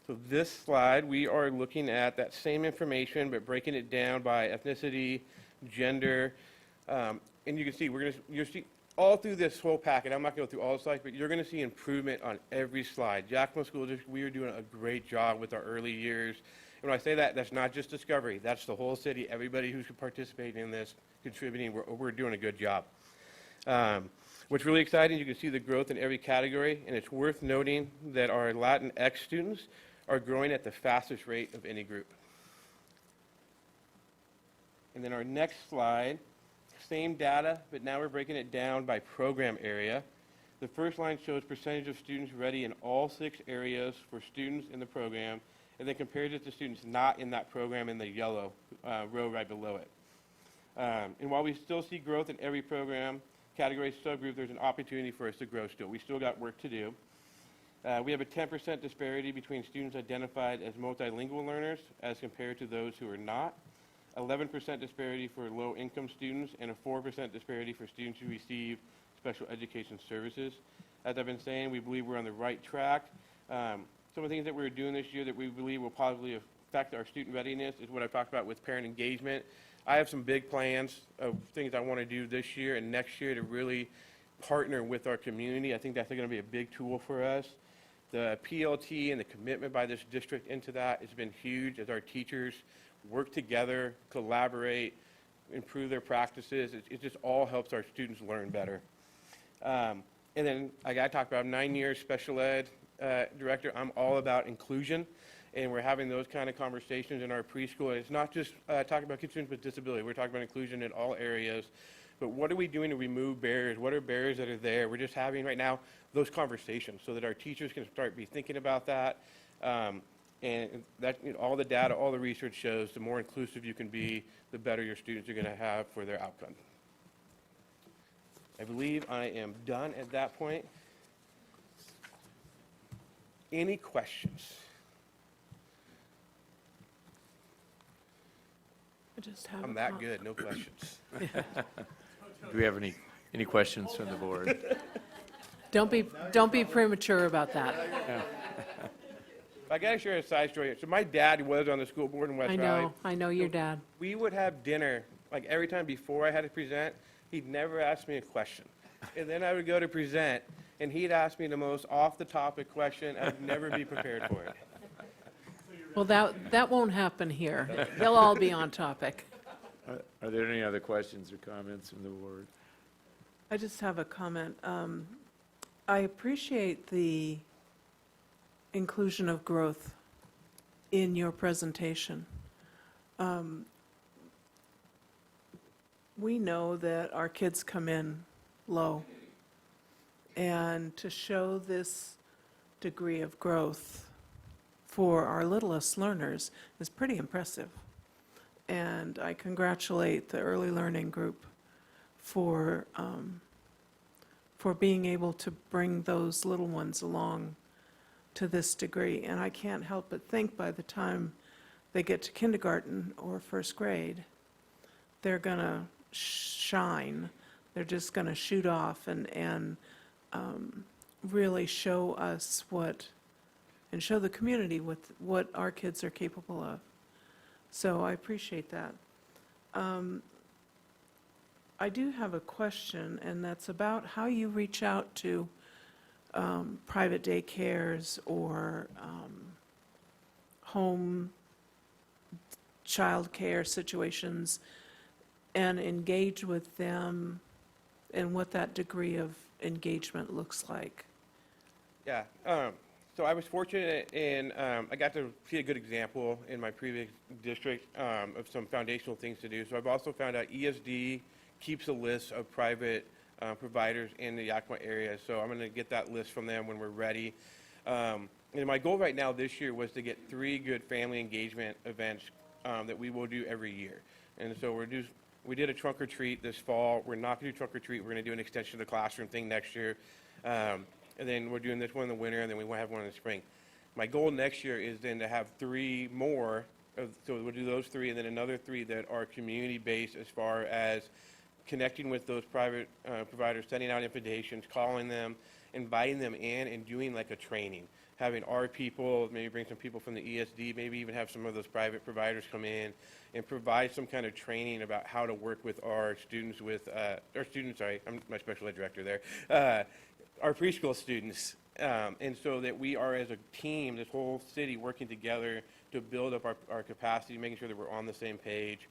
So this slide, we are looking at that same information, but breaking it down by ethnicity, gender, And you can see, you'll see all through this whole packet, I'm not going to go through all the slides, but you're going to see improvement on every slide. Yakima School District, we are doing a great job with our early years. And when I say that, that's not just Discovery. That's the whole city, everybody who's participating in this, contributing. We're doing a good job. What's really exciting, you can see the growth in every category, and it's worth noting that our Latinx students are growing at the fastest rate of any group. And then our next slide, same data, but now we're breaking it down by program area. The first line shows percentage of students ready in all 6 areas for students in the program, and then compares it to students not in that program in the yellow row right below it. And while we still see growth in every program, category, subgroup, there's an opportunity for us to grow still. We still got work to do. We have a 10% disparity between students identified as multilingual learners as compared to those who are not, 11% disparity for low-income students, and a 4% disparity for students who receive special education services. As I've been saying, we believe we're on the right track. Some of the things that we're doing this year that we believe will positively affect our student readiness is what I talked about with parent engagement. I have some big plans of things I want to do this year and next year to really partner with our community. I think that's going to be a big tool for us. The PLT and the commitment by this district into that has been huge as our teachers work together, collaborate, improve their practices. It just all helps our students learn better. And then I got to talk about 9 years special ed director. I'm all about inclusion. And we're having those kind of conversations in our preschool. It's not just talking about kids with disability. We're talking about inclusion in all areas. But what are we doing to remove barriers? What are barriers that are there? We're just having right now those conversations so that our teachers can start be thinking about that. And that, all the data, all the research shows the more inclusive you can be, the better your students are going to have for their outcome. I believe I am done at that point. Any questions? I'm that good, no questions. Do we have any questions from the board? Don't be premature about that. I got to share a side story. So my dad was on the school board in West Valley. I know your dad. We would have dinner, like every time before I had to present, he'd never ask me a question. And then I would go to present, and he'd ask me the most off-the-topic question. I'd never be prepared for it. Well, that won't happen here. They'll all be on topic. Are there any other questions or comments from the board? I just have a comment. I appreciate the inclusion of growth in your presentation. We know that our kids come in low, and to show this degree of growth for our littlest learners is pretty impressive. And I congratulate the early learning group for being able to bring those little ones along to this degree. And I can't help but think by the time they get to kindergarten or first grade, they're going to shine. They're just going to shoot off and really show us and show the community what our kids are capable of. So I appreciate that. I do have a question, and that's about how you reach out to private daycares or home child care situations and engage with them and what that degree of engagement looks like. Yeah. So I was fortunate in, I got to see a good example in my previous district of some foundational things to do. So I've also found out ESD keeps a list of private providers in the Yakima area. So I'm going to get that list from them when we're ready. And my goal right now this year was to get 3 good family engagement events that we will do every year. And so we did a trunk or treat this fall. We're not going to do trunk or treat. We're going to do an extension of the classroom thing next year. And then we're doing this one in the winter, and then we want to have one in the spring. My goal next year is then to have 3 more. So we'll do those 3, and then another 3 that are community-based as far as connecting with those private providers, sending out invitations, calling them, inviting them in, and doing like a training. having our people, maybe bring some people from the ESD, maybe even have some of those private providers come in and provide some kind of training about how to work with our students sorry, I'm my special ed director there, our preschool students. And so that we are as a team, this whole city, working together to build up our capacity, making sure that we're on the same page.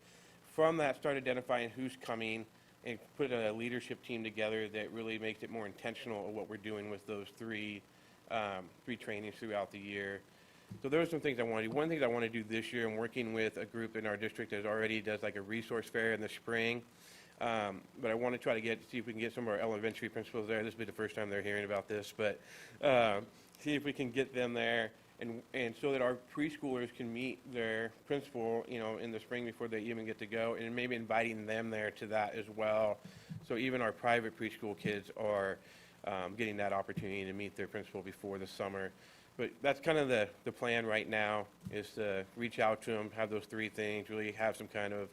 From that, start identifying who's coming and put a leadership team together that really makes it more intentional of what we're doing with those three trainings throughout the year. So there are some things I want to do. One thing I want to do this year, I'm working with a group in our district that already does like a resource fair in the spring. But I want to try to see if we can get some of our elementary principals there. This will be the first time they're hearing about this, but see if we can get them there, and so that our preschoolers can meet their principal, in the spring before they even get to go, and maybe inviting them there to that as well. So even our private preschool kids are getting that opportunity to meet their principal before the summer. But that's kind of the plan right now, is to reach out to them, have those three things, really have some kind of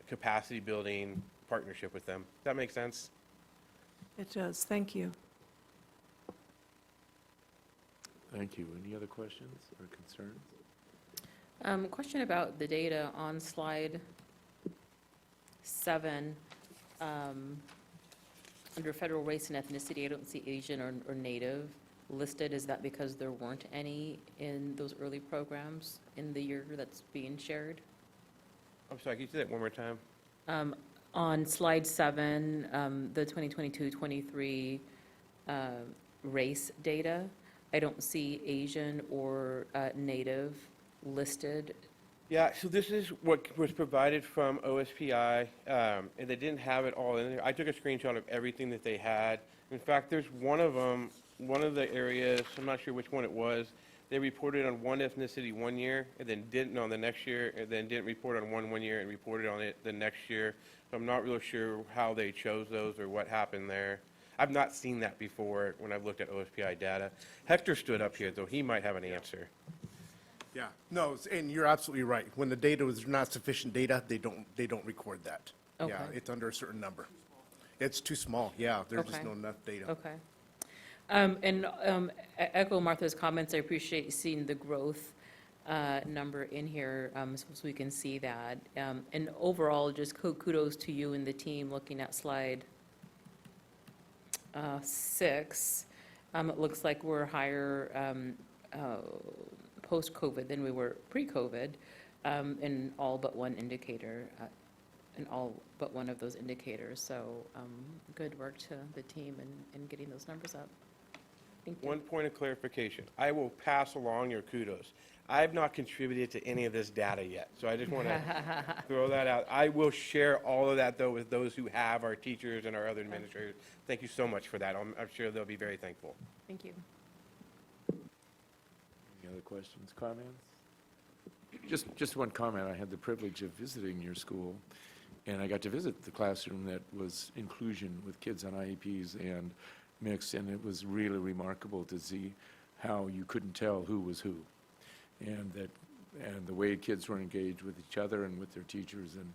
capacity building partnership with them. Does that make sense? It does. Thank you. Thank you. Any other questions or concerns? Question about the data on slide 7. Under federal race and ethnicity, I don't see Asian or Native listed. Is that because there weren't any in those early programs in the year that's being shared? I'm sorry, can you say that one more time? On slide 7, the 2022-23 race data, I don't see Asian or Native listed. Yeah, so this is what was provided from OSPI, and they didn't have it all in there. I took a screenshot of everything that they had. In fact, there's one of them, one of the areas, I'm not sure which one it was, they reported on one ethnicity one year, and then didn't on the next year, and then didn't report on one year and reported on it the next year. So I'm not really sure how they chose those or what happened there. I've not seen that before when I've looked at OSPI data. Hector stood up here, though. He might have an answer. Yeah, no, and you're absolutely right. When the data is not sufficient data, they don't record that. Okay. Yeah, it's under a certain number. It's too small, yeah, there's just Okay. not enough data. Okay. Echo Martha's comments. I appreciate seeing the growth number in here, so we can see that. And overall, just kudos to you and the team looking at slide 6. It looks like we're higher post-COVID than we were pre-COVID in all but one indicator, in all but one of those indicators. So good work to the team in getting those numbers up. Thank you. One point of clarification. I will pass along your kudos. I have not contributed to any of this data yet, so I just want to throw that out. I will share all of that, though, with those who have, our teachers and our other administrators. Thank you so much for that. I'm sure they'll be very thankful. Thank you. Any other questions, comments? Just one comment. I had the privilege of visiting your school, and I got to visit the classroom that was inclusion with kids on IEPs and mixed, and it was really remarkable to see how you couldn't tell who was who, and the way kids were engaged with each other and with their teachers. And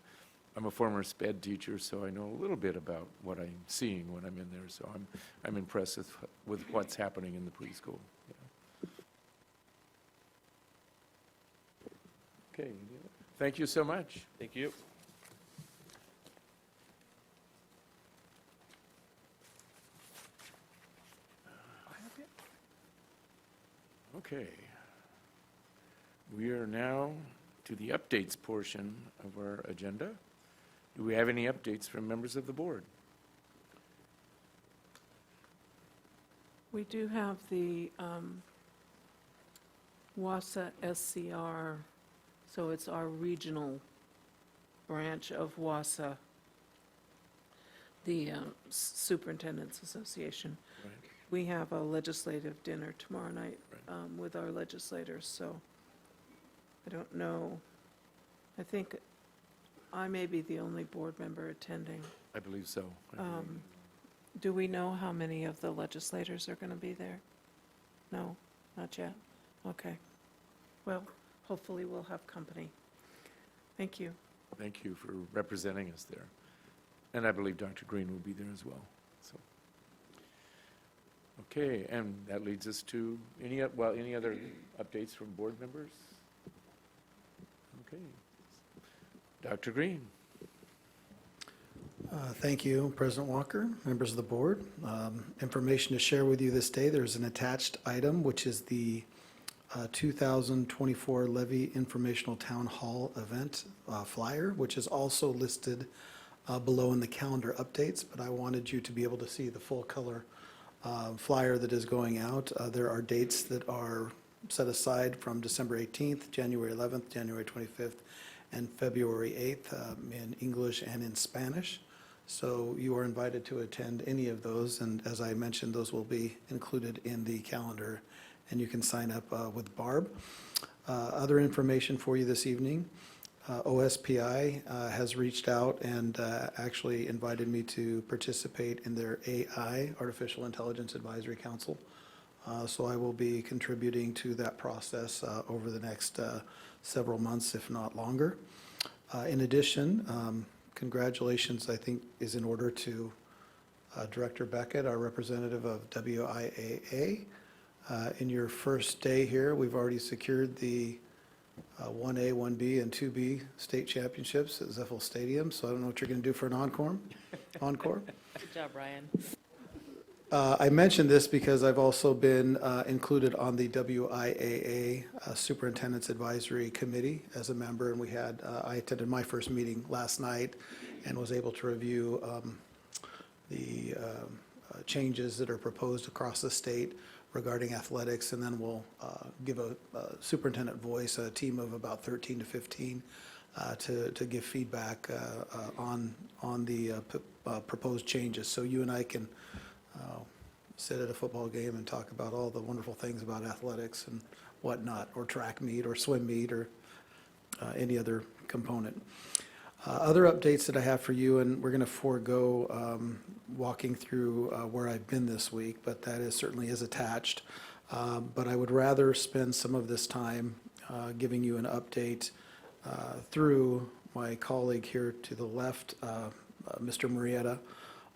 I'm a former SPED teacher, so I know a little bit about what I'm seeing when I'm in there. So I'm impressed with what's happening in the preschool. Yeah. Okay, thank you so much. Thank you. Okay. We are now to the updates portion of our agenda. Do we have any updates from members of the board? We do have the WASA SCR, so it's our regional branch of WASA, the Superintendent's Association. Right. We have a legislative dinner tomorrow night with our legislators, so I don't know. I think I may be the only board member attending. I believe so. Do we know how many of the legislators are going to be there? No, not yet. Okay. Well, hopefully we'll have company. Thank you. Thank you for representing us there. And I believe Dr. Green will be there as well. So, Okay, and that leads us to any other updates from board members? Okay. Dr. Green. Thank you, President Walker, members of the board. Information to share with you this day. There's an attached item, which is the 2024 Levy Informational Town Hall event flyer, which is also listed below in the calendar updates, but I wanted you to be able to see the full color flyer that is going out. There are dates that are set aside from December 18th, January 11th, January 25th, and February 8th in English and in Spanish. So you are invited to attend any of those, and as I mentioned, those will be included in the calendar, and you can sign up with Barb. Other information for you this evening. OSPI has reached out and actually invited me to participate in their AI, Artificial Intelligence Advisory Council. So I will be contributing to that process over the next several months, if not longer. In addition, congratulations, I think, is in order to Director Beckett, our representative of WIAA. In your first day here, we've already secured the 1A, 1B, and 2B state championships at Zeffel Stadium, so I don't know what you're going to do for an encore. Good job, Brian. I mentioned this because I've also been included on the WIAA Superintendent's Advisory Committee as a member, and I attended my first meeting last night and was able to review the changes that are proposed across the state regarding athletics, and then we'll give a superintendent voice, a team of about 13 to 15, to give feedback on the proposed changes. So you and I can sit at a football game and talk about all the wonderful things about athletics and whatnot, or track meet, or swim meet, or any other component. Other updates that I have for you, and we're going to forego walking through where I've been this week, but that certainly is attached. But I would rather spend some of this time giving you an update through my colleague here to the left, Mr. Murrieta,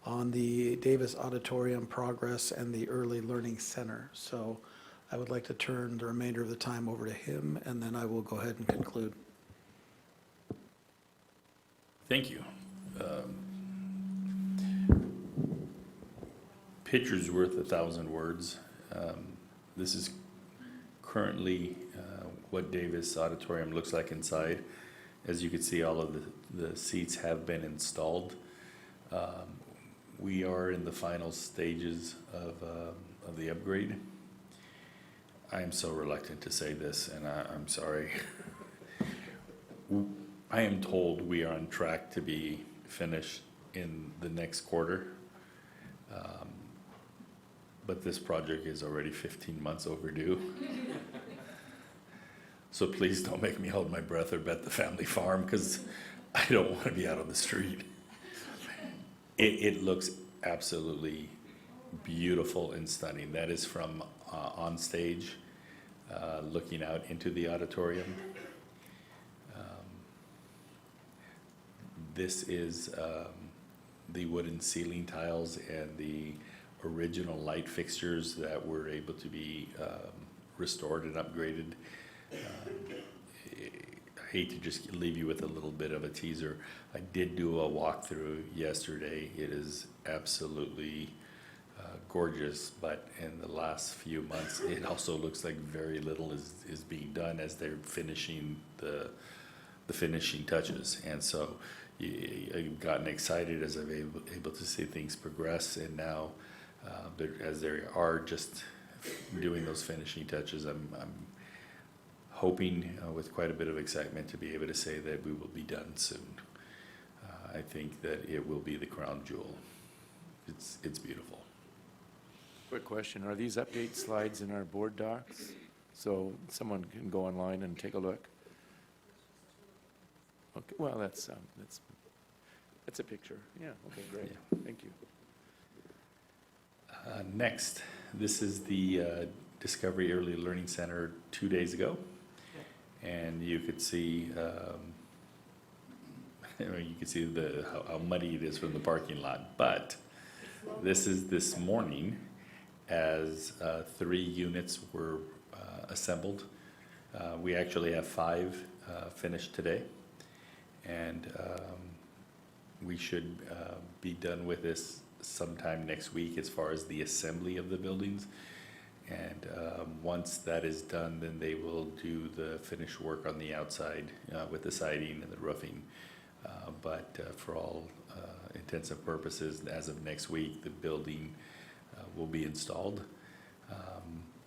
on the Davis Auditorium progress and the Early Learning Center. So I would like to turn the remainder of the time over to him, and then I will go ahead and conclude. Thank you. Picture's worth 1,000 words. This is currently what Davis Auditorium looks like inside. As you can see, all of the seats have been installed. We are in the final stages of the upgrade. I am so reluctant to say this, and I'm sorry. I am told we are on track to be finished in the next quarter. But this project is already 15 months overdue. So please don't make me hold my breath or bet the family farm, because I don't want to be out on the street. It looks absolutely beautiful and stunning. That is from on stage, looking out into the auditorium. This is the wooden ceiling tiles and the original light fixtures that were able to be restored and upgraded. I hate to just leave you with a little bit of a teaser. I did do a walkthrough yesterday. It is absolutely gorgeous, but in the last few months, it also looks like very little is being done as they're finishing the finishing touches. And so I've gotten excited as I've able to see things progress, and now as they are just doing those finishing touches, I'm hoping with quite a bit of excitement to be able to say that we will be done soon. I think that it will be the crown jewel. It's beautiful. Quick question, are these update slides in our board docs? So someone can go online and take a look? Okay, well, that's a picture. Yeah, okay, great. Yeah. Thank you. Next, this is the Discovery Early Learning Center 2 days ago. And you could see, how muddy it is from the parking lot. But this is this morning, as 3 units were assembled. We actually have 5 finished today, and we should be done with this sometime next week as far as the assembly of the buildings. And once that is done, then they will do the finished work on the outside with the siding and the roofing. But for all intents and purposes, as of next week, the building will be installed.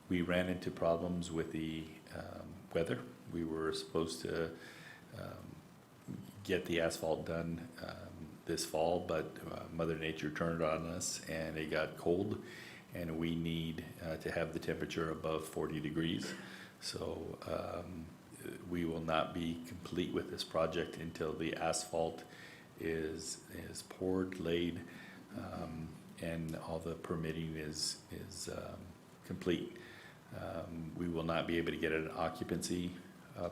We ran into problems with the weather. We were supposed to get the asphalt done this fall, but Mother Nature turned on us and it got cold, and we need to have the temperature above 40 degrees. So we will not be complete with this project until the asphalt is poured, laid, and all the permitting is complete. We will not be able to get an occupancy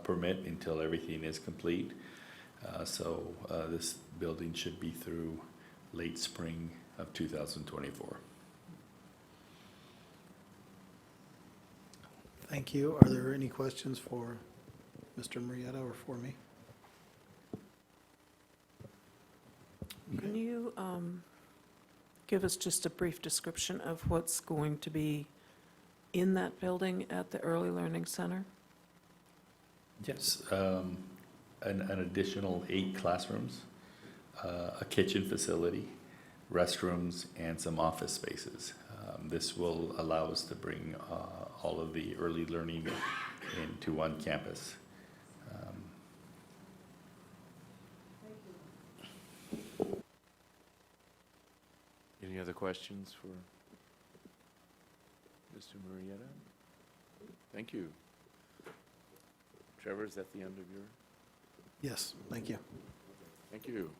permit until everything is complete. So this building should be through late spring of 2024. Thank you. Are there any questions for Mr. Murrieta or for me? Can you give us just a brief description of what's going to be in that building at the Early Learning Center? Yes, an additional 8 classrooms, a kitchen facility, restrooms, and some office spaces. This will allow us to bring all of the early learning into one campus. Any other questions for Mr. Murrieta? Thank you. Trevor, is that the end of your? Yes, thank you. Thank you.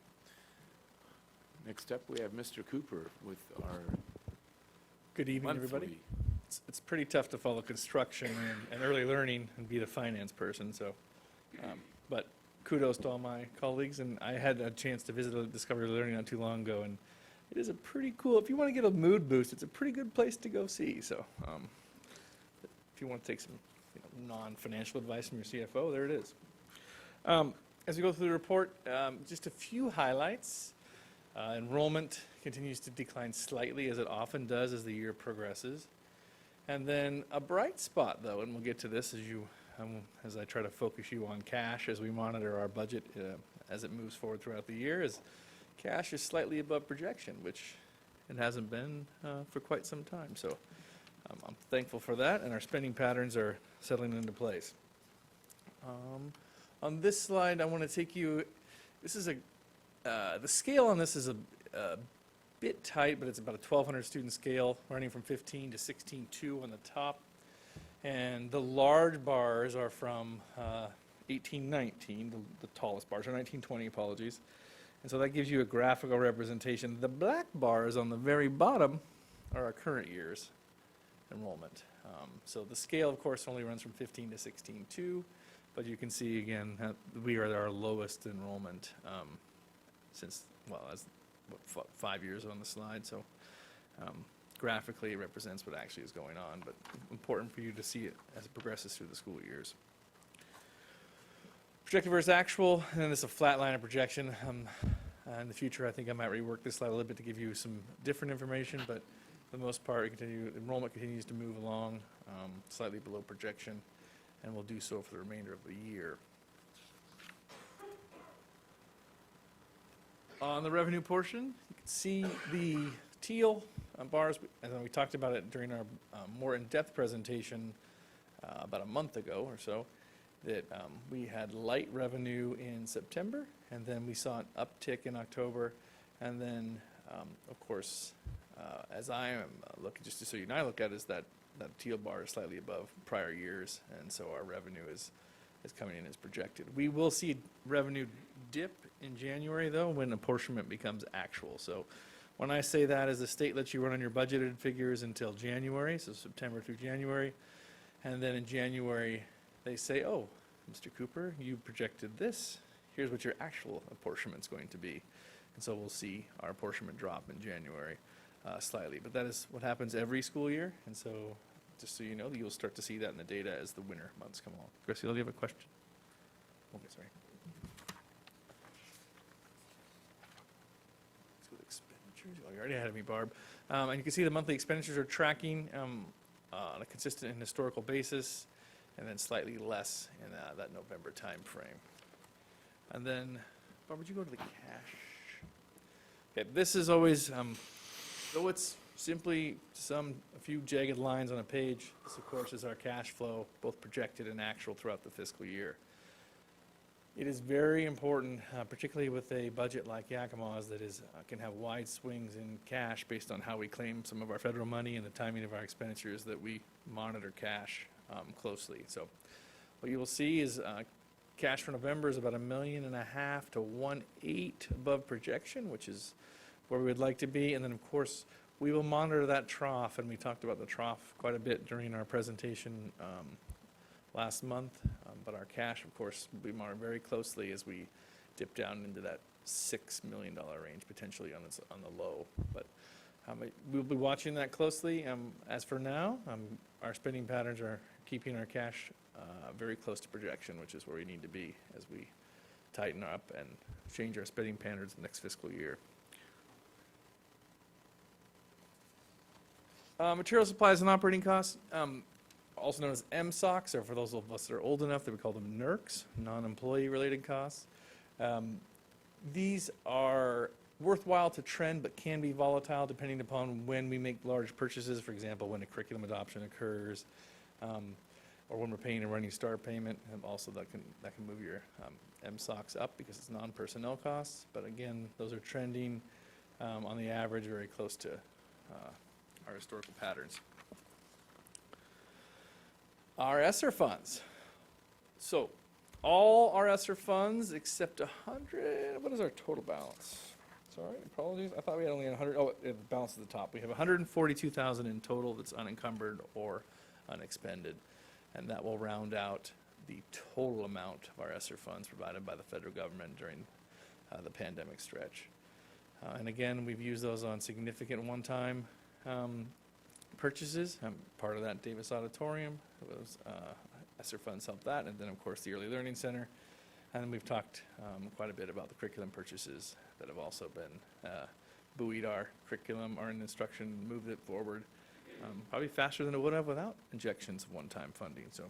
Next up, we have Mr. Cooper with our Good evening, everybody. monthly. It's pretty tough to follow construction and early learning and be the finance person, so, but kudos to all my colleagues, and I had a chance to visit Discovery Learning not too long ago, and it is a pretty cool, if you want to get a mood boost, it's a pretty good place to go see, so, if you want to take some non-financial advice from your CFO, there it is. As we go through the report, just a few highlights. Enrollment continues to decline slightly, as it often does as the year progresses. And then a bright spot, though, and we'll get to this as I try to focus you on cash as we monitor our budget as it moves forward throughout the year, is cash is slightly above projection, which it hasn't been for quite some time. So I'm thankful for that, and our spending patterns are settling into place. On this slide, I want to take you, this is the scale on this is a bit tight, but it's about a 1,200 student scale, running from 15 to 16.2 on the top. And the large bars are from 1819, the tallest bars are 1920, apologies. And so that gives you a graphical representation. The black bars on the very bottom are our current year's enrollment. So the scale, of course, only runs from 15 to 16.2, but you can see again that we are at our lowest enrollment since, well, as 5 years on the slide. So graphically, it represents what actually is going on, but important for you to see it as it progresses through the school years. Projected versus actual, and then this is a flat line of projection. In the future, I think I might rework this slide a little bit to give you some different information, but for the most part, enrollment continues to move along slightly below projection, and will do so for the remainder of the year. On the revenue portion, you can see the teal bars, and then we talked about it during our more in-depth presentation about a month ago or so, that we had light revenue in September, and then we saw an uptick in October, and then, of course, as I am looking, just so you and I look at it, is that teal bar is slightly above prior years, and so our revenue is coming in as projected. We will see revenue dip in January, though, when apportionment becomes actual. So when I say that, is the state lets you run on your budgeted figures until January, so September through January, and then in January, they say, oh, Mr. Cooper, you projected this. Here's what your actual apportionment's going to be. And so we'll see our apportionment drop in January. slightly. But that is what happens every school year, and so just so you know, you'll start to see that in the data as the winter months come along. Graciela, do you have a question? Okay, sorry. Let's go to expenditures. Oh, you're already ahead of me, Barb. And you can see the monthly expenditures are tracking on a consistent and historical basis, and then slightly less in that November time frame. And then, Barb, would you go to the cash? Okay, this is always, though it's simply a few jagged lines on a page, this of course is our cash flow, both projected and actual throughout the fiscal year. It is very important, particularly with a budget like Yakima's that can have wide swings in cash based on how we claim some of our federal money and the timing of our expenditures, that we monitor cash closely. So what you will see is cash for November is about $1.5 million to 1.8 above projection, which is where we would like to be. And then of course, we will monitor that trough, and we talked about the trough quite a bit during our presentation last month, but our cash, of course, will be monitored very closely as we dip down into that $6 million range, potentially on the low. But we'll be watching that closely. As for now, our spending patterns are keeping our cash very close to projection, which is where we need to be as we tighten up and change our spending patterns next fiscal year. Material supplies and operating costs, also known as MSOCs, or for those of us that are old enough, that we call them NERCs, non-employee related costs. These are worthwhile to trend, but can be volatile depending upon when we make large purchases. For example, when a curriculum adoption occurs, or when we're paying a running start payment. And also that can move your MSOCs up because it's non-personnel costs. But again, those are trending on the average very close to our historical patterns. Our ESSER funds. So all our ESSER funds except 100, what is our total balance? Sorry, apologies. I thought we had only 100. Oh, the balance at the top. We have 142,000 in total that's unencumbered or unexpended. And that will round out the total amount of our ESSER funds provided by the federal government during the pandemic stretch. And again, we've used those on significant one-time purchases. Part of that Davis Auditorium, those ESSER funds helped that, and then of course the Early Learning Center. And then we've talked quite a bit about the curriculum purchases that have also been buoyed our curriculum, our instruction, moved it forward probably faster than it would have without injections of one-time funding. So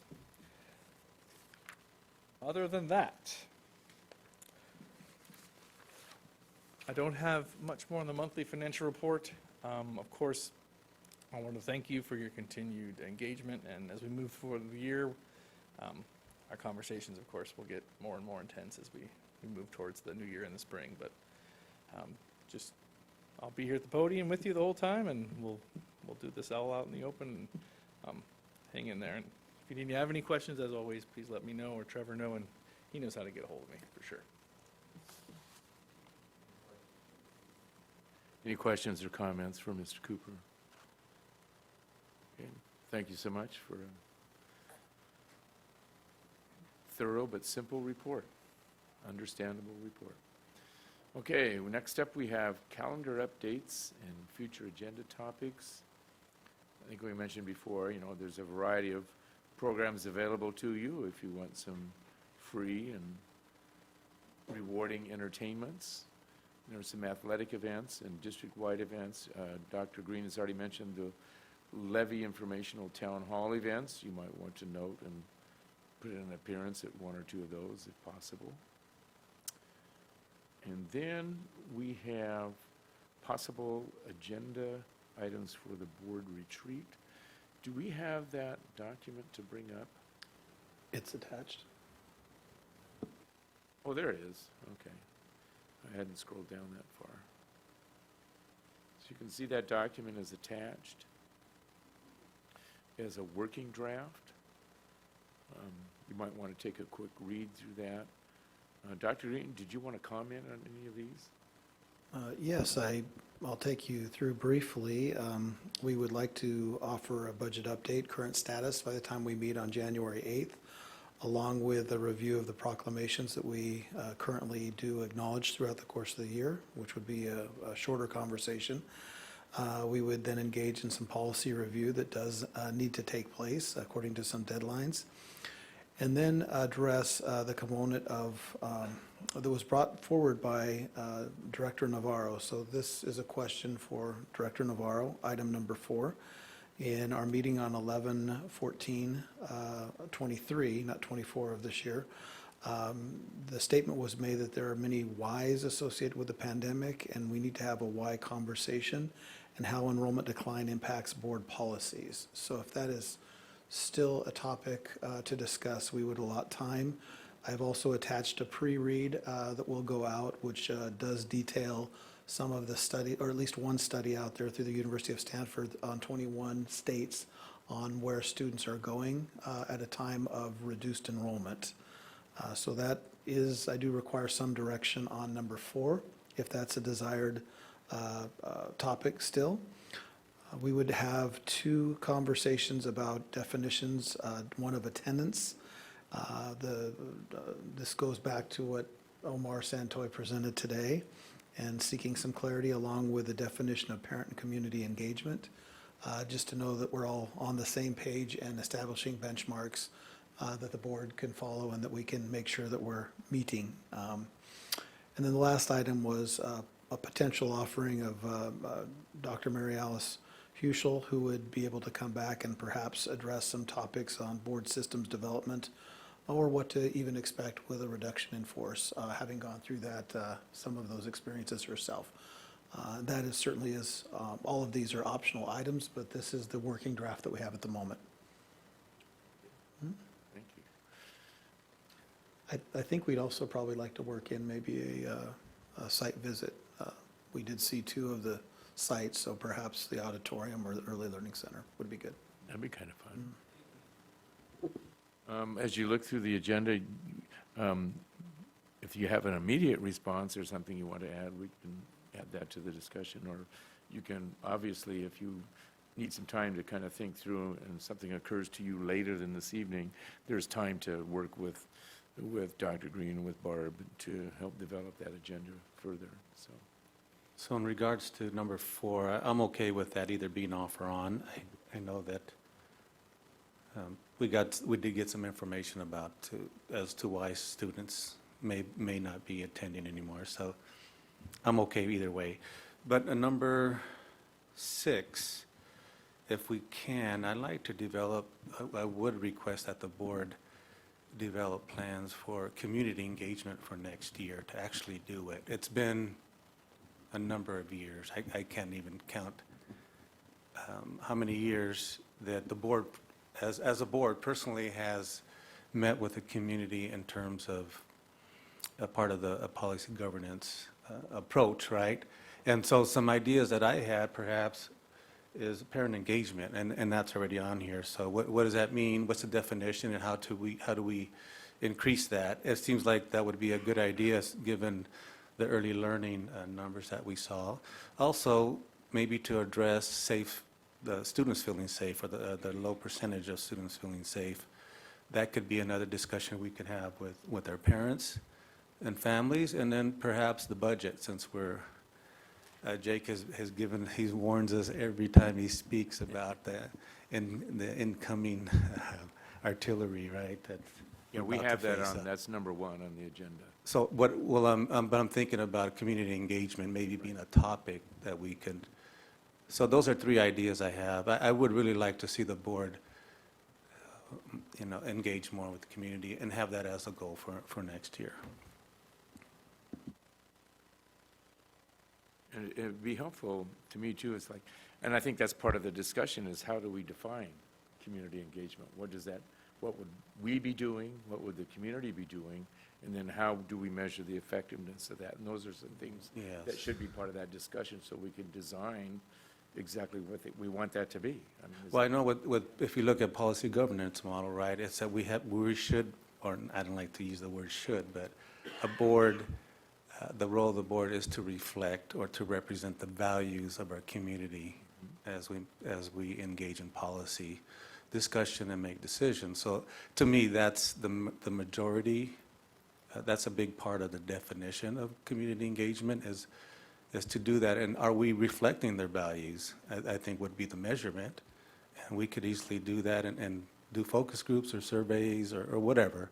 other than that, I don't have much more on the monthly financial report. Of course, I want to thank you for your continued engagement, and as we move forward the year, our conversations, of course, will get more and more intense as we move towards the new year in the spring. But I'll be here at the podium with you the whole time, and we'll do this all out in the open. And, hang in there. And if you have any questions, as always, please let me know or Trevor know, and he knows how to get a hold of me for sure. Any questions or comments for Mr. Cooper? Okay. Thank you so much for a thorough but simple report, understandable report. Okay, next up we have calendar updates and future agenda topics. I think we mentioned before, there's a variety of programs available to you if you want some free and rewarding entertainments. There are some athletic events and district-wide events. Dr. Green has already mentioned the levy informational town hall events. You might want to note and put in an appearance at one or two of those if possible. And then we have possible agenda items for the board retreat. Do we have that document to bring up? It's attached. Oh, there it is. Okay. I hadn't scrolled down that far. So you can see that document is attached as a working draft. You might want to take a quick read through that. Dr. Green, did you want to comment on any of these? Yes, I'll take you through briefly. We would like to offer a budget update, current status, by the time we meet on January 8th, along with a review of the proclamations that we currently do acknowledge throughout the course of the year, which would be a shorter conversation. We would then engage in some policy review that does need to take place according to some deadlines. And then address the component of, that was brought forward by Director Navarro. So this is a question for Director Navarro, item number 4. In our meeting on 11/14/23, not 24 of this year, the statement was made that there are many whys associated with the pandemic, and we need to have a why conversation and how enrollment decline impacts board policies. So if that is still a topic to discuss, we would allot time. I've also attached a pre-read that will go out, which does detail some of the study, or at least one study out there through the University of Stanford on 21 states on where students are going at a time of reduced enrollment. So that is, I do require some direction on number 4, if that's a desired topic still. We would have 2 conversations about definitions, one of attendance. This goes back to what Omar Santoy presented today, and seeking some clarity along with the definition of parent and community engagement, just to know that we're all on the same page and establishing benchmarks that the board can follow and that we can make sure that we're meeting. And then the last item was a potential offering of Dr. Mary Alice Huschel, who would be able to come back and perhaps address some topics on board systems development, or what to even expect with a reduction in force, having gone through that, some of those experiences herself. That is certainly is, all of these are optional items, but this is the working draft that we have at the moment. Thank you. I think we'd also probably like to work in maybe a site visit. We did see 2 of the sites, so perhaps the auditorium or the early learning center would be good. That'd be kind of fun. As you look through the agenda, if you have an immediate response or something you want to add, we can add that to the discussion. Or you can, obviously, if you need some time to kind of think through and something occurs to you later than this evening, there's time to work with Dr. Green and with Barb to help develop that agenda further. So in regards to number 4, I'm okay with that either being off or on. I know that we did get some information about as to why students may not be attending anymore. So I'm okay either way. But number 6, if we can, I'd like to develop, I would request that the board develop plans for community engagement for next year to actually do it. It's been a number of years. I can't even count how many years that the board, as a board, personally has met with the community in terms of a part of the policy governance approach, right? And so some ideas that I had perhaps is parent engagement, and that's already on here. So what does that mean? What's the definition, and how do we increase that? It seems like that would be a good idea given the early learning numbers that we saw. Also, maybe to address the students feeling safe, or the low percentage of students feeling safe. That could be another discussion we could have with our parents and families, and then perhaps the budget, since Jake has given, he warns us every time he speaks about the incoming artillery, right? Yeah, we have that on, that's number 1 on the agenda. So but I'm thinking about community engagement maybe being a topic that we could, so those are 3 ideas I have. I would really like to see the board, engage more with the community and have that as a goal for next year. And it'd be helpful to me too, it's like, and I think that's part of the discussion, is how do we define community engagement? What would we be doing? What would the community be doing? And then how do we measure the effectiveness of that? And those are some things that should be part of that discussion, so we can design exactly what we want that to be. I mean, well, I know if you look at policy governance model, right, it's that we should, or I don't like to use the word should, but a board, the role of the board is to reflect or to represent the values of our community as we engage in policy discussion and make decisions. So to me, that's the majority. That's a big part of the definition of community engagement, is to do that. And are we reflecting their values? I think would be the measurement. And we could easily do that and do focus groups or surveys or whatever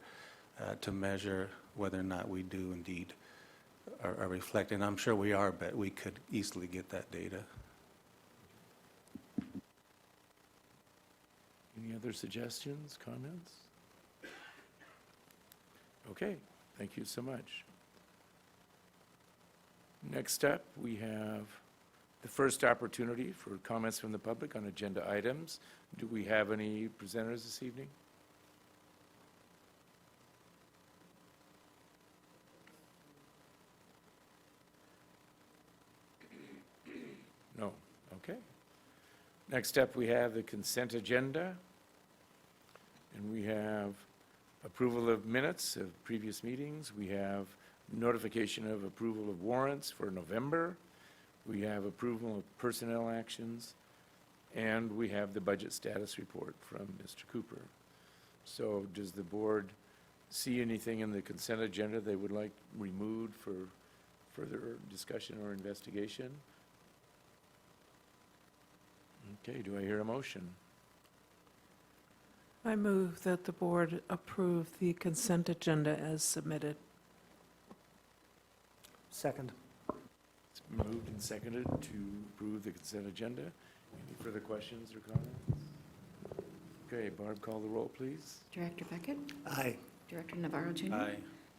to measure whether or not we do indeed are reflecting. I'm sure we are, but we could easily get that data. Any other suggestions, comments? Okay, thank you so much. Next up, we have the first opportunity for comments from the public on agenda items. Do we have any presenters this evening? No, okay. Next up, we have the consent agenda. And we have approval of minutes of previous meetings. We have notification of approval of warrants for November. We have approval of personnel actions. And we have the budget status report from Mr. Cooper. So does the board see anything in the consent agenda they would like removed for further discussion or investigation? Okay, do I hear a motion? I move that the board approve the consent agenda as submitted. Second. It's been moved and seconded to approve the consent agenda. Any further questions or comments? Okay, Barb, call the roll, please. Director Beckett? Aye. Director Navarro Jr.? Aye.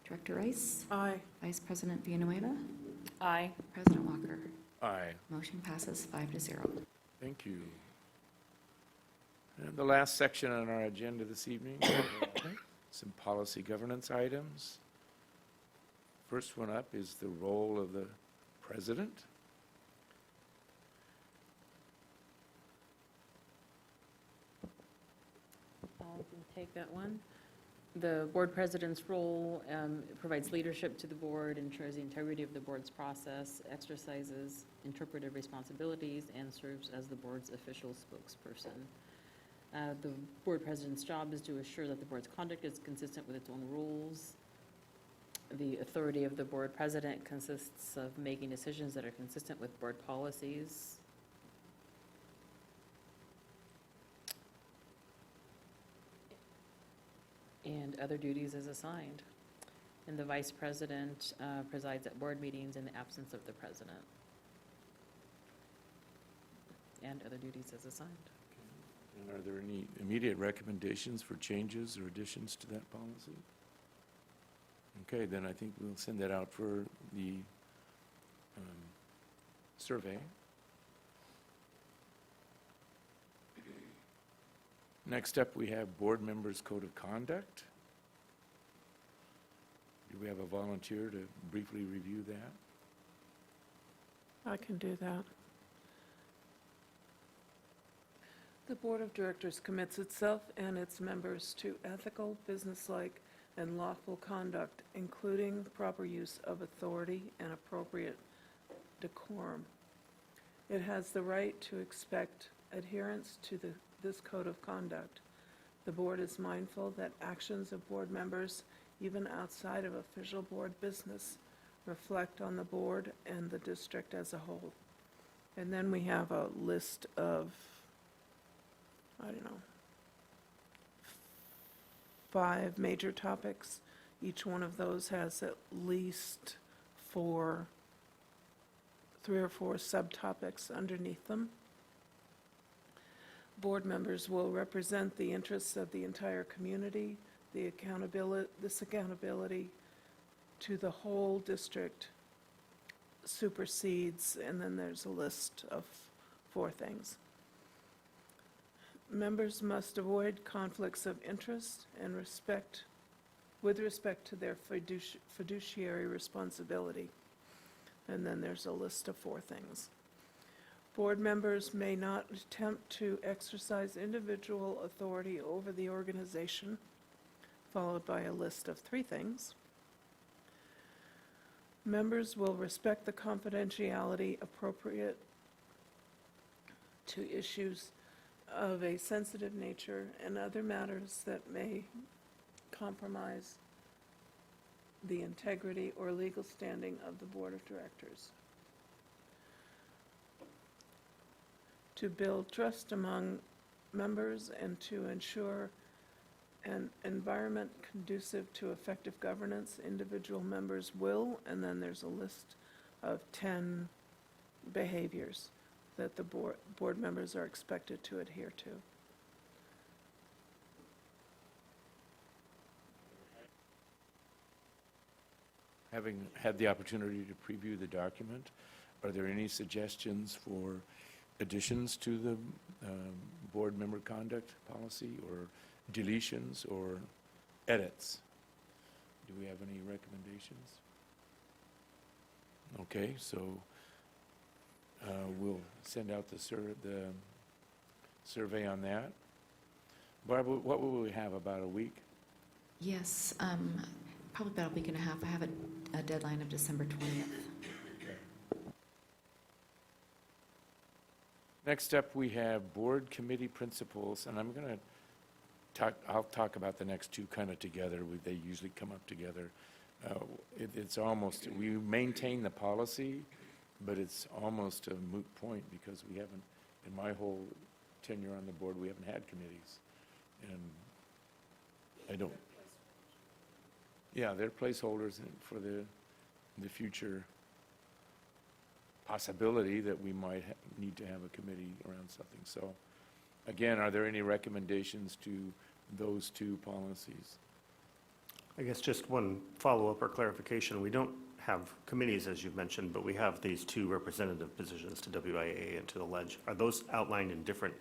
Director Rice? Aye. Vice President Villanueva? Aye. President Walker? Aye. Motion passes 5-0. Thank you. And the last section on our agenda this evening, some policy governance items. First one up is the role of the president. I can take that one. The board president's role provides leadership to the board, ensures the integrity of the board's process, exercises interpretive responsibilities, and serves as the board's official spokesperson. The board president's job is to assure that the board's conduct is consistent with its own rules. The authority of the board president consists of making decisions that are consistent with board policies. And other duties as assigned. And the vice president presides at board meetings in the absence of the president. And other duties as assigned. And are there any immediate recommendations for changes or additions to that policy? Okay, then I think we'll send that out for the survey. Next up, we have board members' code of conduct. Do we have a volunteer to briefly review that? I can do that. The Board of Directors commits itself and its members to ethical, businesslike, and lawful conduct, including proper use of authority and appropriate decorum. It has the right to expect adherence to this code of conduct. The board is mindful that actions of board members, even outside of official board business, reflect on the board and the district as a whole. And then we have a list of, 5 major topics. Each one of those has at least 3 or 4 subtopics underneath them. Board members will represent the interests of the entire community. This accountability to the whole district supersedes, and then there's a list of 4 things. Members must avoid conflicts of interest and with respect to their fiduciary responsibility. And then there's a list of 4 things. Board members may not attempt to exercise individual authority over the organization, followed by a list of 3 things. Members will respect the confidentiality appropriate to issues of a sensitive nature and other matters that may compromise the integrity or legal standing of the Board of Directors. to build trust among members and to ensure an environment conducive to effective governance. Individual members will, and then there's a list of 10 behaviors that the board members are expected to adhere to. Having had the opportunity to preview the document, are there any suggestions for additions to the board member conduct policy, or deletions, or edits? Do we have any recommendations? Okay, so we'll send out the survey on that. Barbara, what will we have, about a week? Yes, probably about a week and a half. I have a deadline of December 20th. Next up, we have board committee principles, and I'm going to I'll talk about the next two kind of together. They usually come up together. It's almost, we maintain the policy, but it's almost a moot point because we haven't, in my whole tenure on the board, we haven't had committees. And I don't, yeah, they're placeholders for the future possibility that we might need to have a committee around something. So again, are there any recommendations to those two policies? I guess just one follow-up or clarification. We don't have committees, as you've mentioned, but we have these two representative positions to WIA and to the Ledge. Are those outlined in different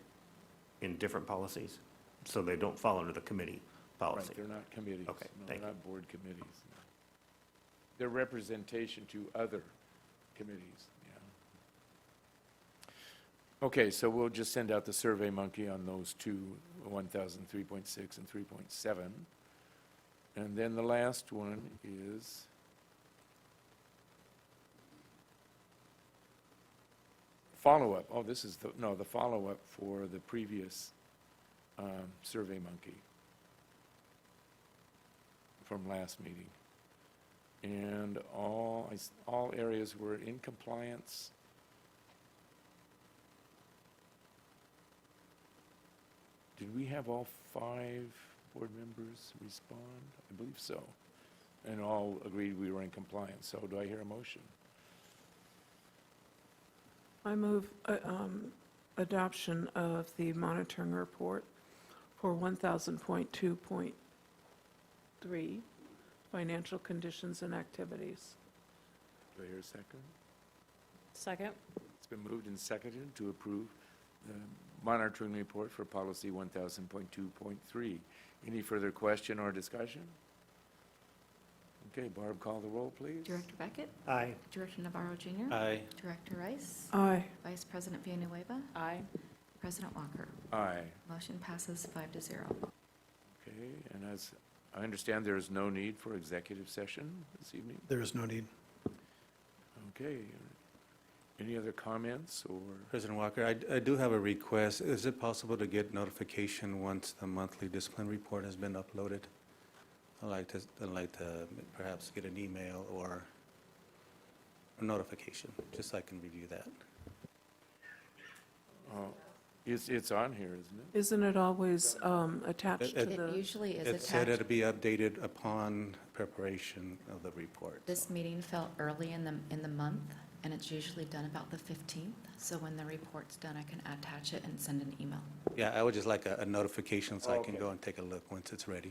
policies? So they don't fall under the committee policy? Right, they're not committees. Okay, no, thank they're not board committees. They're representation to other committees, yeah. Okay, so we'll just send out the Survey Monkey on those two, 1003.6 and 3.7. And then the last one is follow-up. Oh, this is the follow-up for the previous Survey Monkey from last meeting. And all areas were in compliance. Did we have all 5 board members respond? I believe so. And all agreed we were in compliance. So do I hear a motion? I move adoption of the monitoring report for 1000.2.3, financial conditions and activities. Do I hear a second? Second. It's been moved and seconded to approve the monitoring report for policy 1000.2.3. Any further question or discussion? Okay, Barb, call the roll, please. Director Beckett? Aye. Director Navarro Jr.? Aye. Director Rice? Aye. Vice President Villanueva? Aye. President Walker? Aye. Motion passes 5-0. Okay, and as I understand, there is no need for executive session this evening? There is no need. Okay. Any other comments or? President Walker, I do have a request. Is it possible to get notification once the monthly discipline report has been uploaded? I'd like to perhaps get an email or a notification, just so I can review that. It's on here, isn't it? Isn't it always attached to the? It usually is It said attached. it'd be updated upon preparation of the report. This meeting fell early in the month, and it's usually done about the 15th. So when the report's done, I can attach it and send an email. Yeah, I would just like a notification so I can Okay. go and take a look once it's ready.